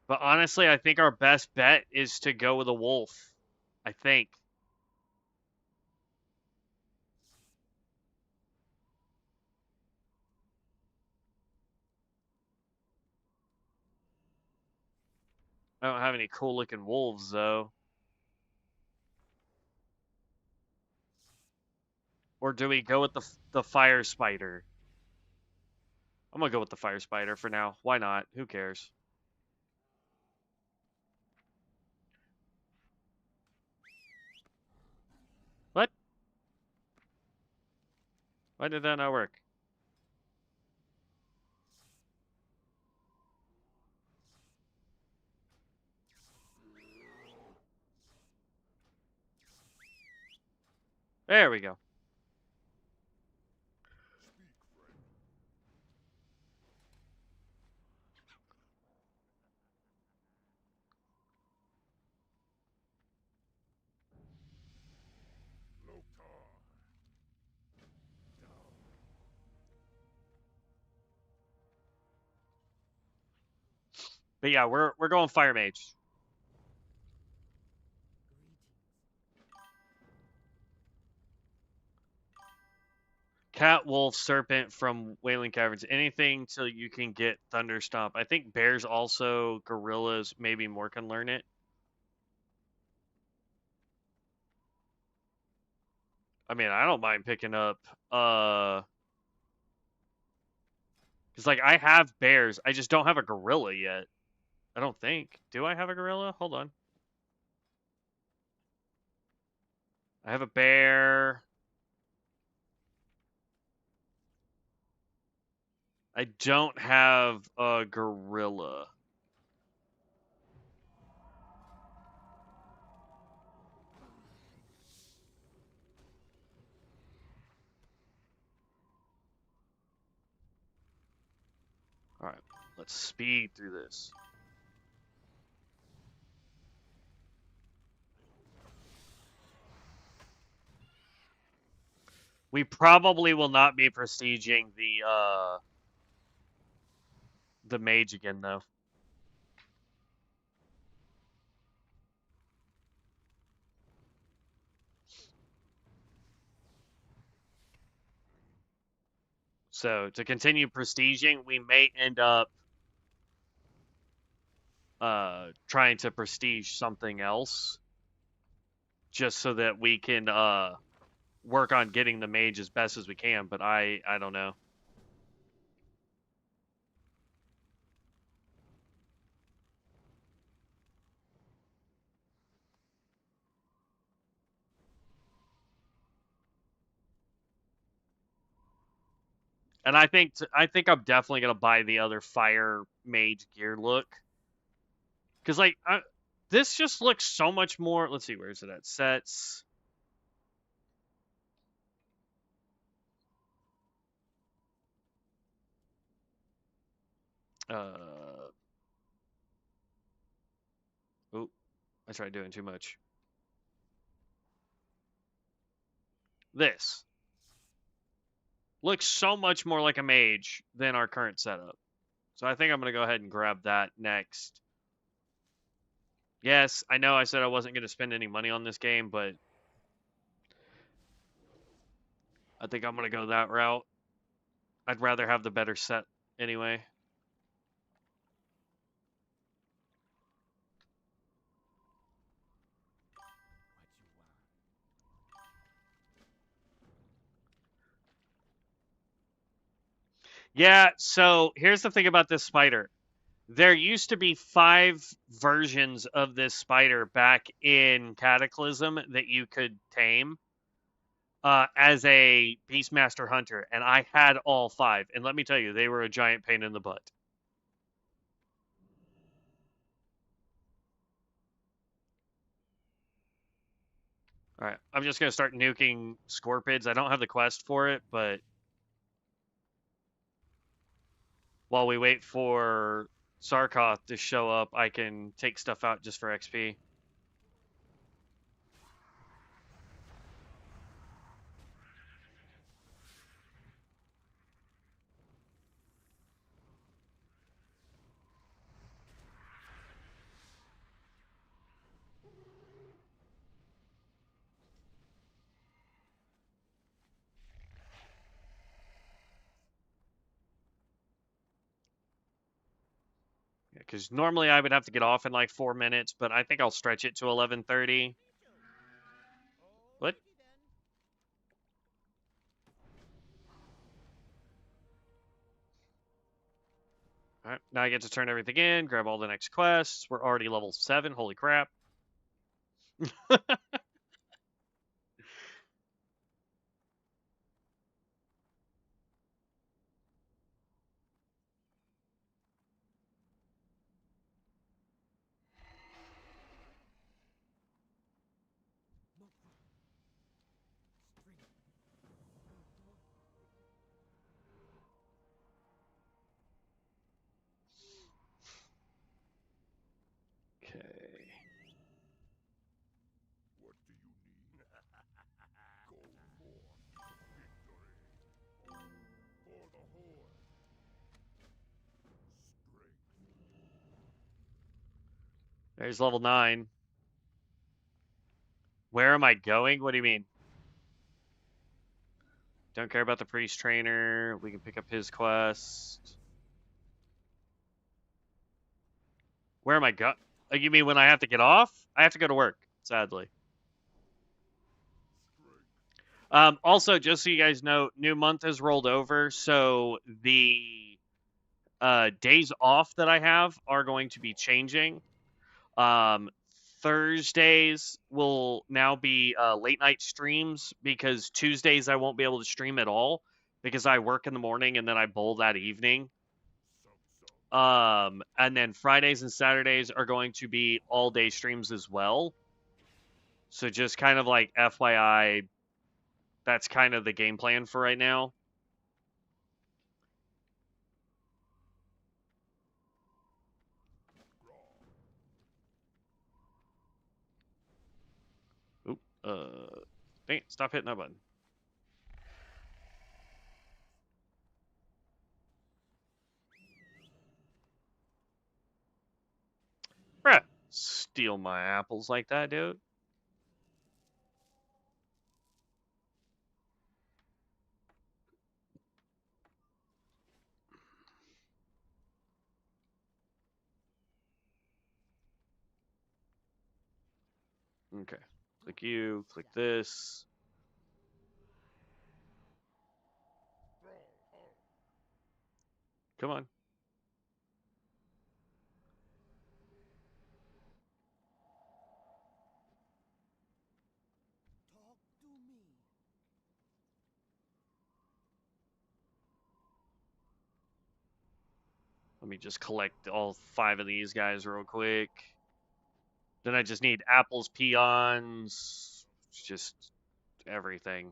But honestly, I think our best bet is to go with a Wolf. I think. I don't have any cool looking wolves though. Or do we go with the Fire Spider? I'm gonna go with the Fire Spider for now. Why not? Who cares? What? Why did that not work? There we go. But yeah, we're going Fire Mage. Cat, Wolf, Serpent from Wailing Caverns. Anything till you can get Thunder Stomp. I think Bears also, Gorillas, maybe more can learn it. I mean, I don't mind picking up, because, like, I have Bears. I just don't have a Gorilla yet. I don't think. Do I have a Gorilla? Hold on. I have a bear. I don't have a gorilla. All right, let's speed through this. We probably will not be prestiging the mage again, though. So to continue prestiging, we may end up trying to prestige something else, just so that we can work on getting the mage as best as we can. But I don't know. And I think I'm definitely gonna buy the other fire mage gear look, because like this just looks so much more. Let's see, where's it at? Sets. Oh, I tried doing too much. This looks so much more like a mage than our current setup. So I think I'm going to go ahead and grab that next. Yes, I know I said I wasn't going to spend any money on this game, but I think I'm going to go that route. I'd rather have the better set anyway. Yeah, so here's the thing about this spider. There used to be 5 versions of this spider back in Cataclysm that you could tame as a Beastmaster Hunter, and I had all 5. And let me tell you, they were a giant pain in the butt. Alright, I'm just going to start nuking Scorpids. I don't have the quest for it, but while we wait for Sarkoth to show up, I can take stuff out just for XP. Because normally I would have to get off in like 4 minutes, but I think I'll stretch it to 11:30. What? Alright, now I get to turn everything in, grab all the next quests. We're already level 7, holy crap. Okay. What do you need? Go for victory. For the Horde. Strength. There's level 9. Where am I going? What do you mean? Don't care about the priest trainer. We can pick up his quest. Where am I going? You mean when I have to get off? I have to go to work, sadly. Also, just so you guys know, new month has rolled over, so the days off that I have are going to be changing. Thursdays will now be late night streams because Tuesdays I won't be able to stream at all because I work in the morning and then I bowl that evening. And then Fridays and Saturdays are going to be all day streams as well. So just kind of like FYI, that's kind of the game plan for right now. Oop, dang it, stop hitting that button. Bruh, steal my apples like that, dude. Okay, click you, click this. Come on. Talk to me. Let me just collect all 5 of these guys real quick. Then I just need apples, peons, just everything.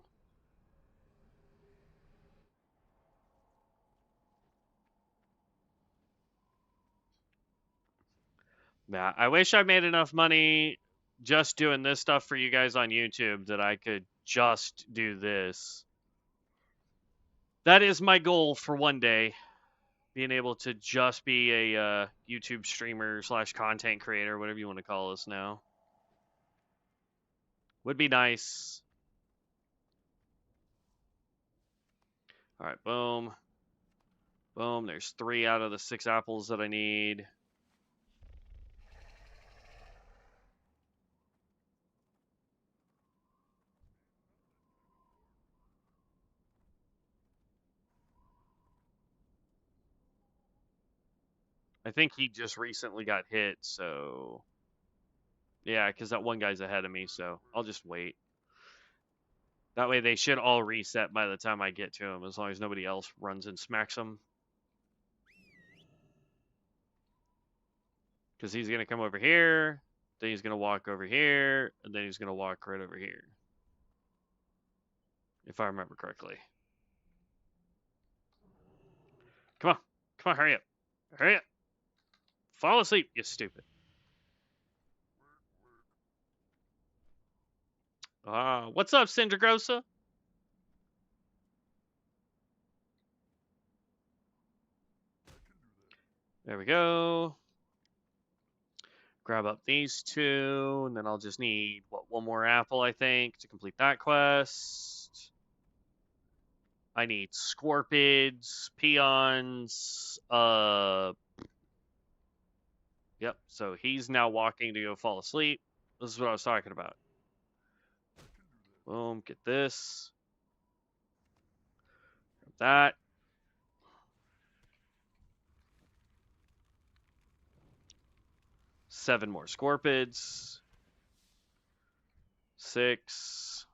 Yeah, I wish I made enough money just doing this stuff for you guys on YouTube that I could just do this. That is my goal for one day, being able to just be a YouTube streamer / content creator, whatever you want to call us now. Would be nice. All right, boom. Boom, there's 3 out of the 6 apples that I need. I think he just recently got hit, so... Yeah, because that one guy's ahead of me, so I'll just wait. That way they should all reset by the time I get to him, as long as nobody else runs and smacks him. Because he's going to come over here, then he's going to walk over here, and then he's going to walk right over here. If I remember correctly. Come on. Come on, hurry up. Hurry up. Fall asleep, you stupid. What's up, Cindergrosa? There we go. Grab up these 2, and then I'll just need, what, 1 more apple, I think, to complete that quest. I need scorpids, peons, Yep, so he's now walking to go fall asleep. This is what I was talking about. Boom, get this. Grab that. Seven more scorpids. 6.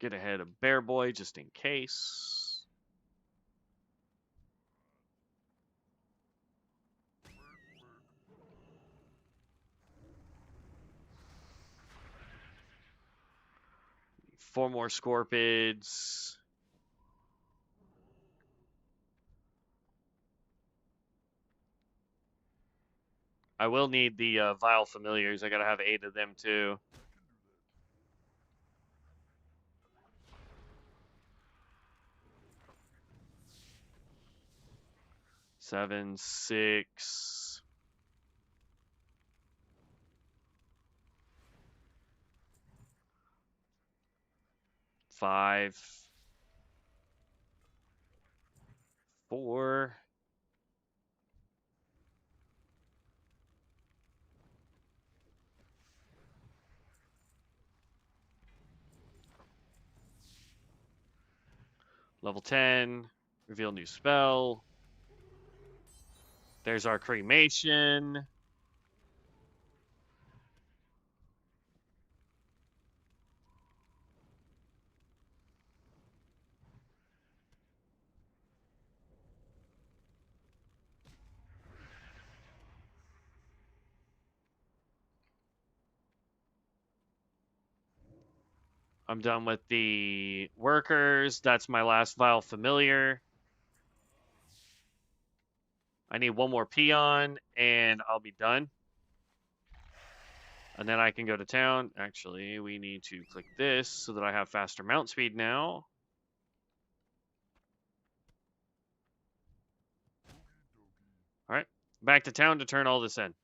Get ahead of Bear Boy just in case. Four more scorpids. I will need the vile familiars. I gotta have 8 of them too. Seven, 6. 5. 4. Level 10. Reveal new spell. There's our cremation. I'm done with the workers. That's my last vile familiar. I need one more peon, and I'll be done. And then I can go to town. Actually, we need to click this so that I have faster mount speed now. All right, back to town to turn all this in.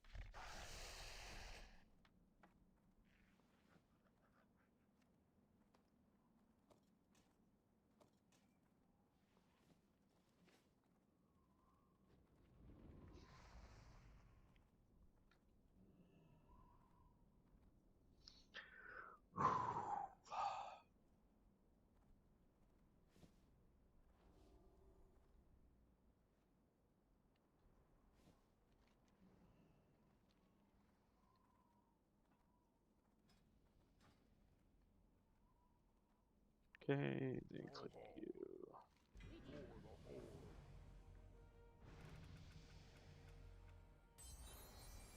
Okay, then click you.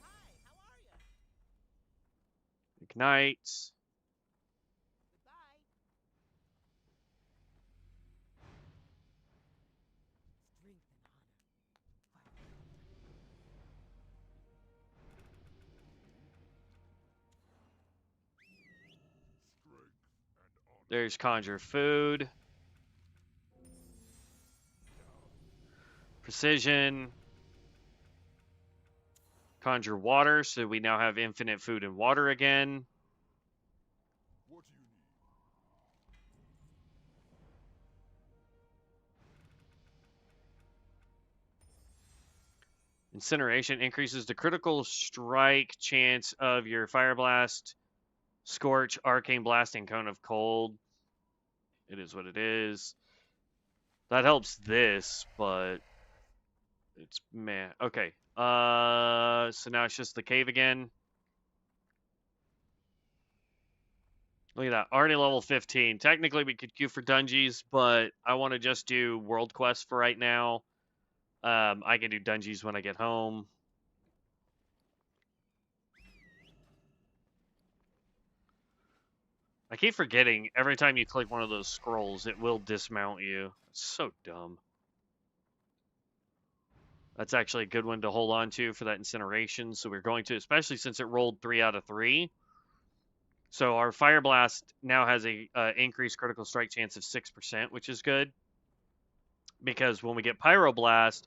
Hi, how are you? Ignite. Goodbye. Strength and honor. There's conjure food. Precision. Conjure water, so we now have infinite food and water again. What do you need? Incineration increases the critical strike chance of your Fire Blast, Scorch, Arcane Blast, and Cone of Cold. It is what it is. That helps this, but it's meh. Okay. So now it's just the cave again. Look at that. Already level 15. Technically, we could queue for dungeons, but I want to just do world quests for right now. I can do dungeons when I get home. I keep forgetting every time you click one of those scrolls, it will dismount you. It's so dumb. That's actually a good one to hold on to for that incineration. So we're going to, especially since it rolled 3 out of 3. So our Fire Blast now has a increased critical strike chance of 6%, which is good. Because when we get Pyroblast,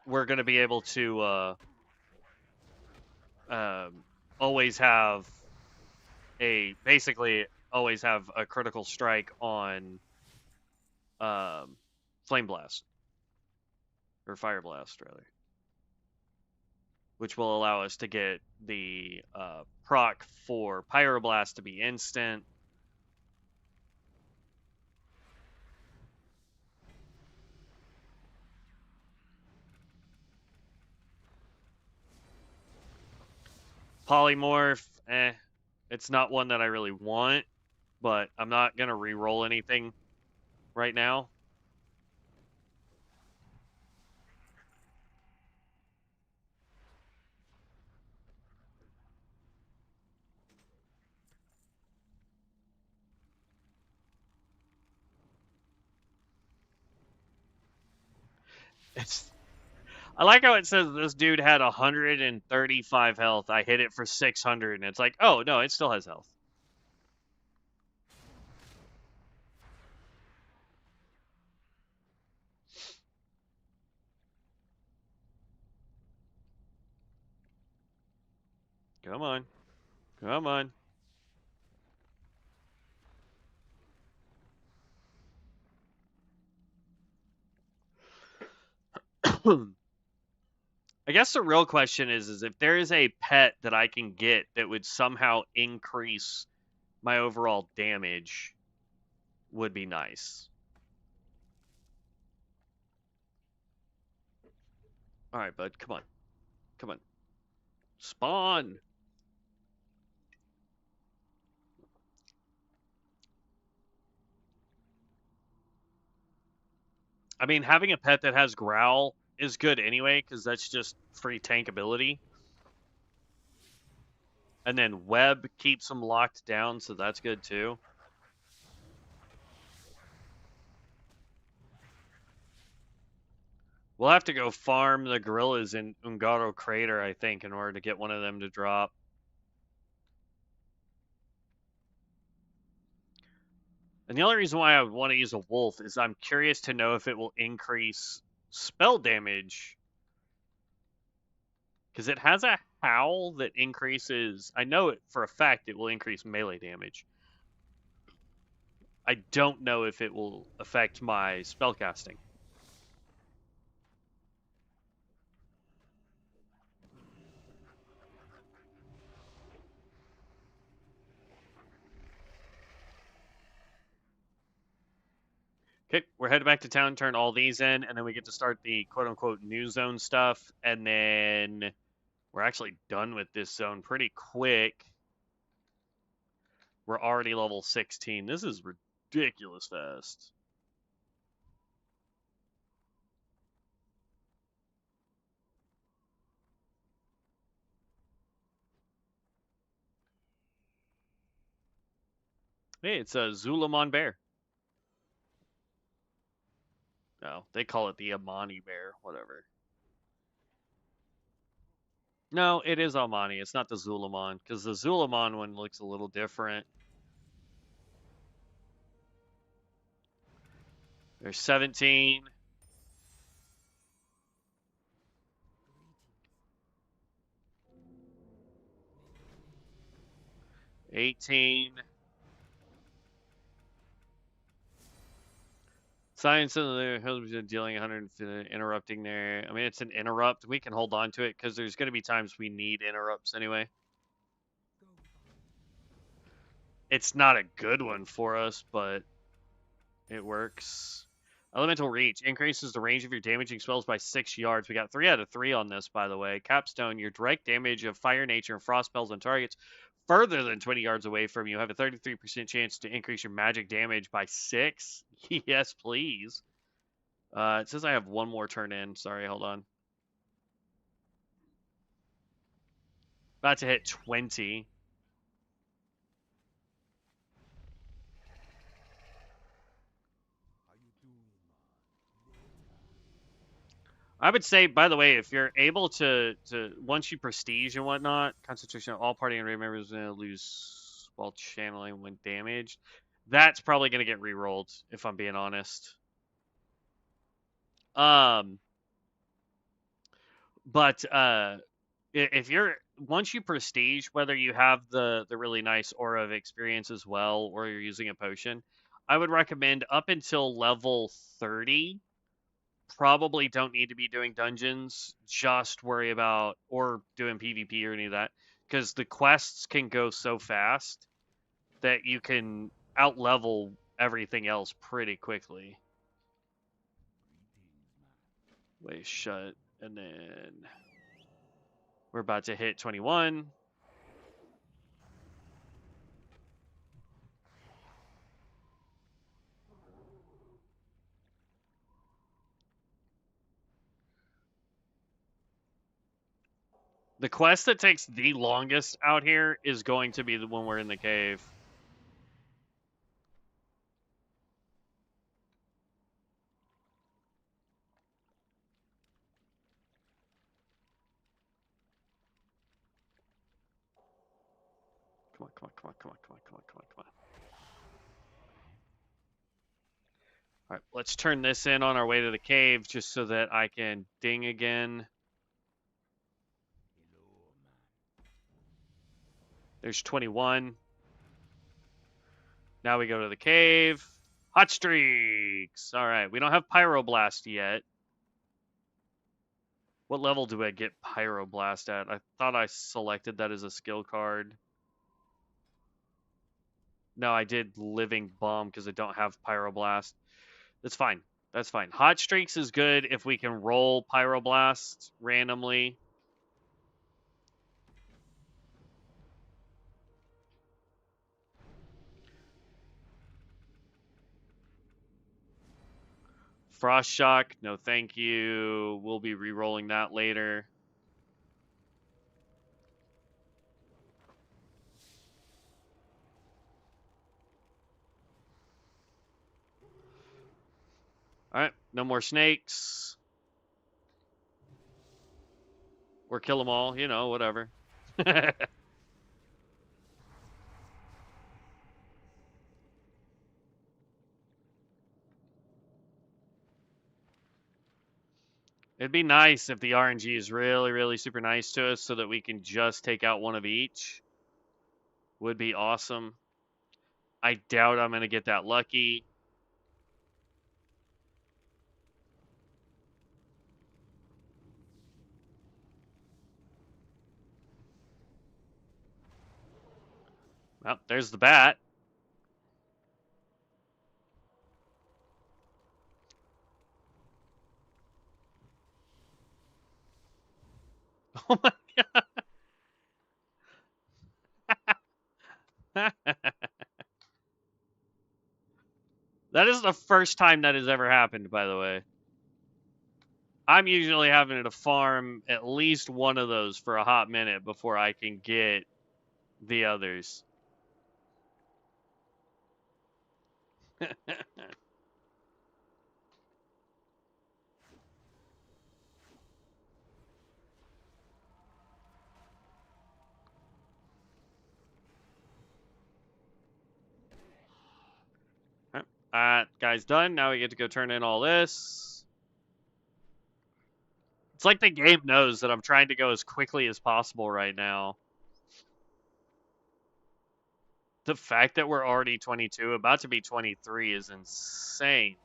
we're going to be able to always have always have a critical strike on Flame Blast. Or Fire Blast, rather. Which will allow us to get the proc for Pyroblast to be instant. Polymorph, it's not one that I really want, but I'm not going to re-roll anything right now. I like how it says this dude had 135 health. I hit it for 600, and it's like, oh, no, it still has health. Come on. Come on. I guess the real question is if there is a pet that I can get that would somehow increase my overall damage, would be nice. All right, bud. Come on. Come on. Spawn. I mean, having a pet that has Growl is good anyway, because that's just free tank ability. And then Web keeps them locked down, so that's good too. We'll have to go farm the gorillas in Ungaro Crater, I think, in order to get one of them to drop. And the only reason why I would want to use a wolf is I'm curious to know if it will increase spell damage. Because it has a howl that increases... I know it for a fact it will increase melee damage. I don't know if it will affect my spellcasting. Okay, we're headed back to town, turn all these in, and then we get to start the quote-unquote new zone stuff, and then we're actually done with this zone pretty quick. We're already level 16. This is ridiculous fast. Hey, it's a Zulamon bear. No, they call it the Amani bear, whatever. No, it is Amani. It's not the Zulamon, because the Zulamon one looks a little different. There's 17. 18. Science of the dealing 100 interrupting there. I mean, it's an interrupt. We can hold on to it because there's going to be times we need interrupts anyway. It's not a good one for us, but it works. Elemental Reach increases the range of your damaging spells by 6 yards. We got 3 out of 3 on this, by the way. Capstone, your direct damage of fire, nature, and frost spells on targets further than 20 yards away from you have a 33% chance to increase your magic damage by 6. Yes, please. It says I have one more turn in. Sorry, hold on. About to hit 20. I would say, by the way, if you're able to once you prestige and whatnot, concentration of all party and raid members is going to lose while channeling when damaged. That's probably going to get rerolled, if I'm being honest. But if you're once you prestige, whether you have the really nice aura of experience as well, or you're using a potion, I would recommend up until level 30. Probably don't need to be doing dungeons. Just worry about or doing PvP or any of that, because the quests can go so fast that you can out-level everything else pretty quickly. Wait, shut, and then we're about to hit 21. The quest that takes the longest out here is going to be the one we're in the cave. Come on, come on, come on, come on, come on, come on, come on, come on. All right, let's turn this in on our way to the cave just so that I can ding again. There's 21. Now we go to the cave. Hot streaks. All right, we don't have Pyroblast yet. What level do I get Pyroblast at? I thought I selected that as a skill card. No, I did Living Bomb because I don't have Pyroblast. That's fine. That's fine. Hot Streaks is good if we can roll Pyroblast randomly. Frost Shock, no thank you. We'll be re-rolling that later. Alright, no more snakes. Or kill them all, you know, whatever. It'd be nice if the RNG is really, really super nice to us so that we can just take out one of each. Would be awesome. I doubt I'm going to get that lucky. Well, there's the bat. Oh my god. That is the first time that has ever happened, by the way. I'm usually having to farm at least one of those for a hot minute before I can get the others. Guy's done. Now we get to go turn in all this. It's like the game knows that I'm trying to go as quickly as possible right now. The fact that we're already 22, about to be 23, is insane.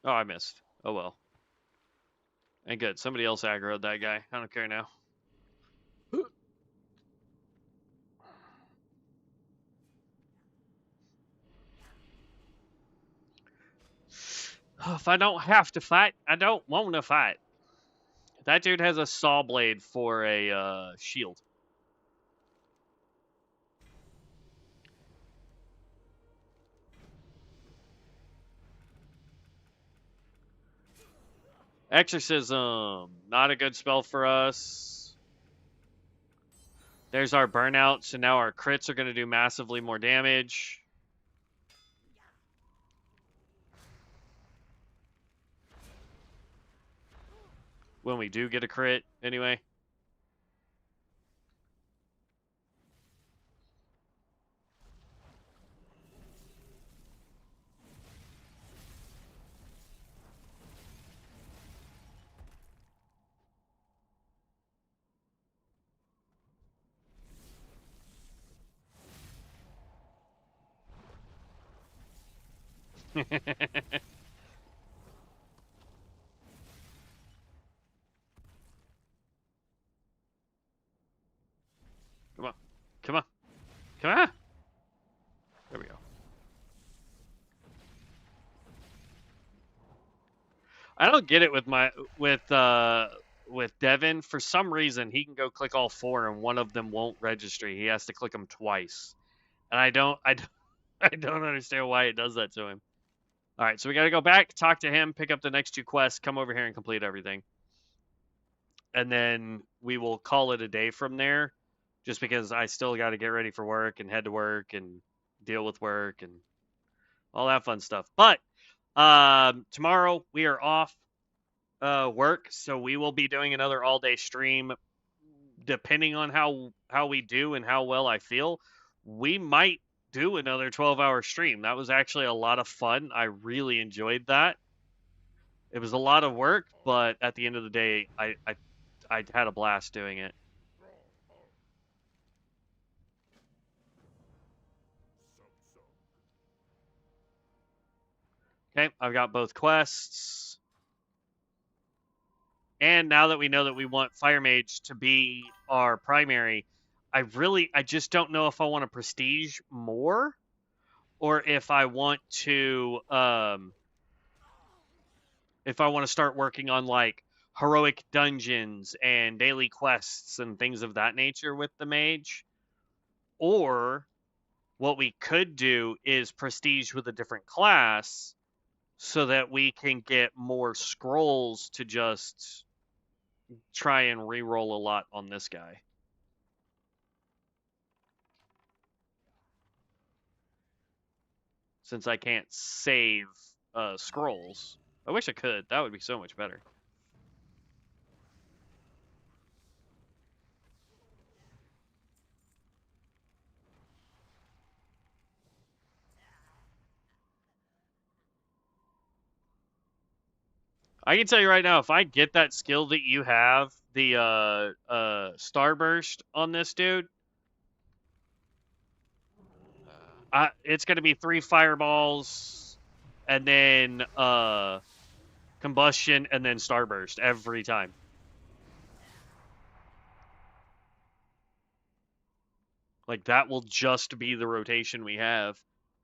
Oh, I missed. Oh well. Ain't good. Somebody else aggroed that guy. I don't care now. If I don't have to fight, I don't want to fight. That dude has a saw blade for a shield. Exorcism. Not a good spell for us. There's our burnout, so now our crits are going to do massively more damage. When we do get a crit, anyway. Come on. Come on. Come on. There we go. I don't get it with Devin. For some reason, he can go click all four and one of them won't register. He has to click them twice. And I don't understand why it does that to him. All right, so we got to go back, talk to him, pick up the next 2 quests, come over here and complete everything. And then we will call it a day from there, just because I still got to get ready for work and head to work and deal with work and all that fun stuff. But tomorrow we are off work, so we will be doing another all-day stream. Depending on how we do and how well I feel, we might do another 12-hour stream. That was actually a lot of fun. I really enjoyed that. It was a lot of work, but at the end of the day, I had a blast doing it. Okay, I've got both quests. And now that we know that we want Fire Mage to be our primary, I just don't know if I want to prestige more or if I want to start working on like heroic dungeons and daily quests and things of that nature with the mage. Or what we could do is prestige with a different class so that we can get more scrolls to just try and reroll a lot on this guy. Since I can't save scrolls. I wish I could. That would be so much better. I can tell you right now, if I get that skill that you have, the Starburst on this dude, it's going to be 3 fireballs, and then combustion, and then Starburst every time. Like, that will just be the rotation we have,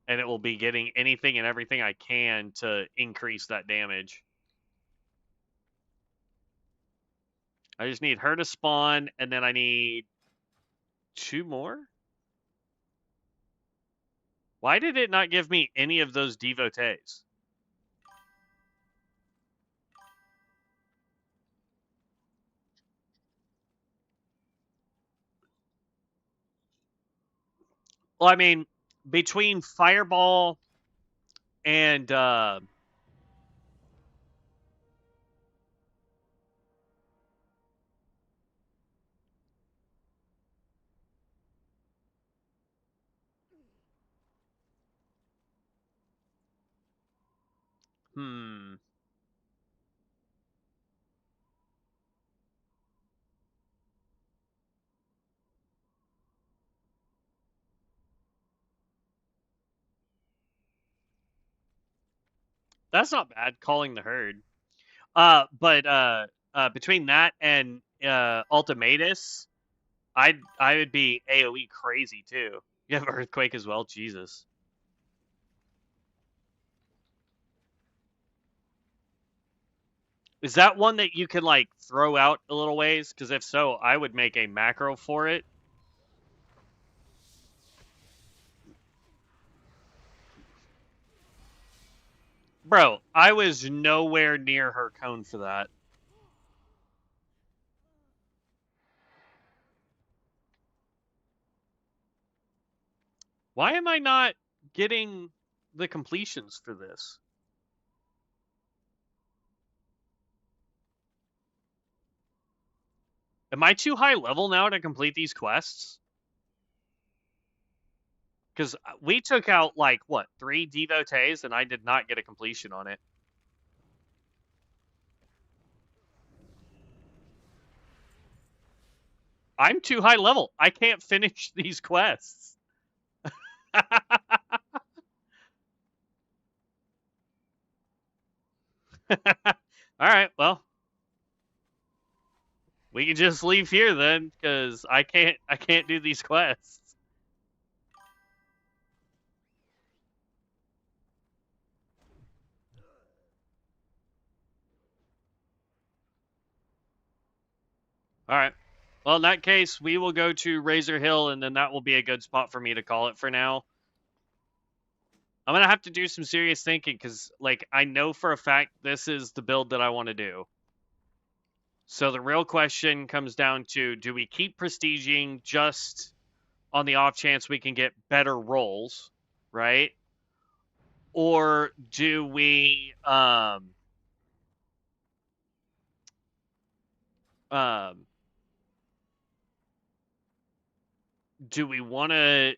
and it will be getting anything and everything I can to increase that damage. I just need her to spawn, and then I need 2 more? Why did it not give me any of those devotees? Well, I mean, between Fireball and that's not bad, calling the herd. But between that and Ultimatus, I would be AoE crazy too. You have Earthquake as well, Jesus. Is that one that you can like throw out a little ways? Because if so, I would make a macro for it. Bro, I was nowhere near her cone for that. Why am I not getting the completions for this? Am I too high level now to complete these quests? Because we took out, like, what, 3 devotees, and I did not get a completion on it. I'm too high level. I can't finish these quests. Alright, well. We can just leave here then, because I can't do these quests. Alright. Well, in that case, we will go to Razor Hill, and then that will be a good spot for me to call it for now. I'm going to have to do some serious thinking, because, like, I know for a fact this is the build that I want to do. So the real question comes down to, do we keep prestiging just on the off chance we can get better rolls, right? Or do we do we want to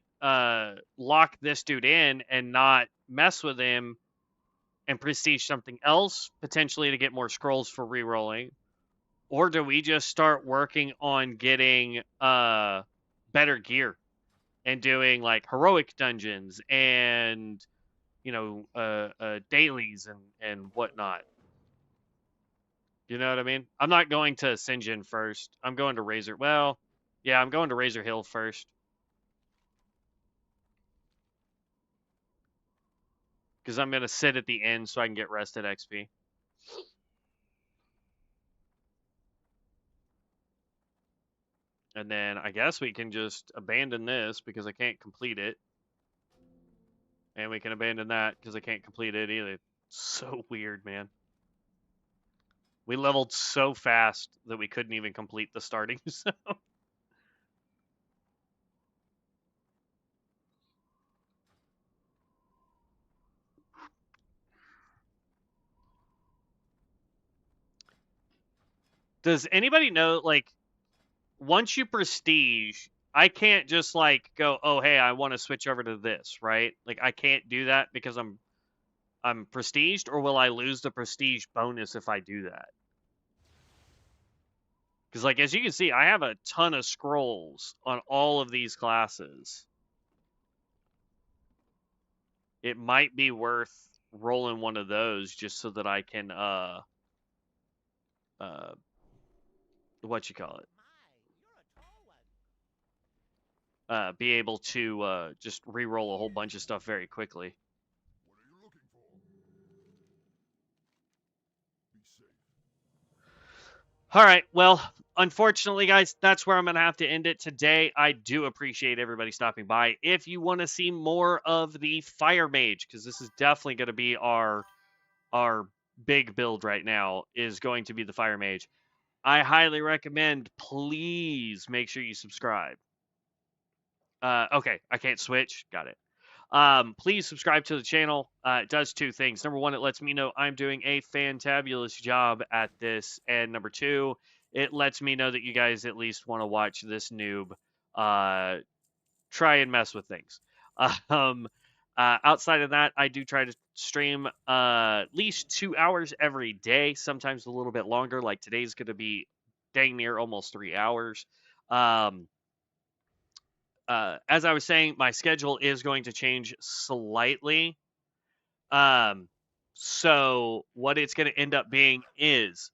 lock this dude in and not mess with him and prestige something else, potentially to get more scrolls for rerolling? Or do we just start working on getting better gear and doing like heroic dungeons and dailies and whatnot. You know what I mean? I'm not going to Ascension first. I'm going to Razor. Well, yeah, I'm going to Razor Hill first. Because I'm going to sit at the end so I can get rested XP. And then I guess we can just abandon this because I can't complete it. And we can abandon that because I can't complete it either. So weird, man. We leveled so fast that we couldn't even complete the starting zone. Does anybody know, like, once you prestige, I can't just, like, go, oh, hey, I want to switch over to this, right? Like, I can't do that because I'm prestiged, or will I lose the prestige bonus if I do that? Because, like, as you can see, I have a ton of scrolls on all of these classes. It might be worth rolling one of those just so that I can, what you call it? Be able to just re-roll a whole bunch of stuff very quickly. What are you looking for? Be safe. All right, well, unfortunately, guys, that's where I'm going to have to end it today. I do appreciate everybody stopping by. If you want to see more of the Fire Mage, because this is definitely going to be our big build right now, is going to be the Fire Mage. I highly recommend, please make sure you subscribe. Okay, I can't switch. Got it. Please subscribe to the channel. It does two things. Number one, it lets me know I'm doing a fantabulous job at this. And number two, it lets me know that you guys at least want to watch this noob try and mess with things. Outside of that, I do try to stream at least 2 hours every day, sometimes a little bit longer. Like today's going to be dang near almost 3 hours. As I was saying, my schedule is going to change slightly. So what it's going to end up being is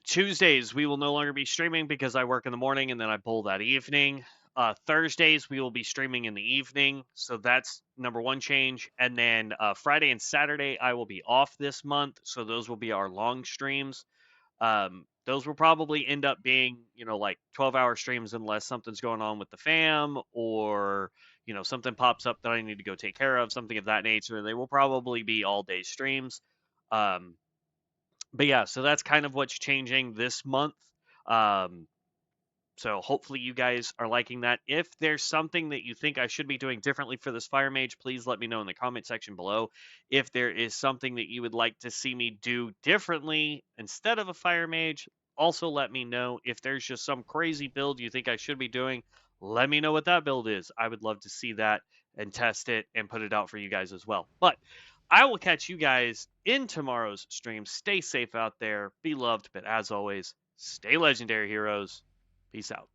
Tuesdays we will no longer be streaming because I work in the morning and then I bowl that evening. Thursdays we will be streaming in the evening, so that's number one change. And then Friday and Saturday I will be off this month, so those will be our long streams. Those will probably end up being, like 12-hour streams unless something's going on with the fam or, something pops up that I need to go take care of, something of that nature. They will probably be all-day streams. But yeah, so that's kind of what's changing this month. So hopefully you guys are liking that. If there's something that you think I should be doing differently for this Fire Mage, please let me know in the comment section below. If there is something that you would like to see me do differently instead of a Fire Mage, also let me know. If there's just some crazy build you think I should be doing, let me know what that build is. I would love to see that and test it and put it out for you guys as well. But I will catch you guys in tomorrow's stream. Stay safe out there. Be loved, but as always, stay legendary, heroes. Peace out.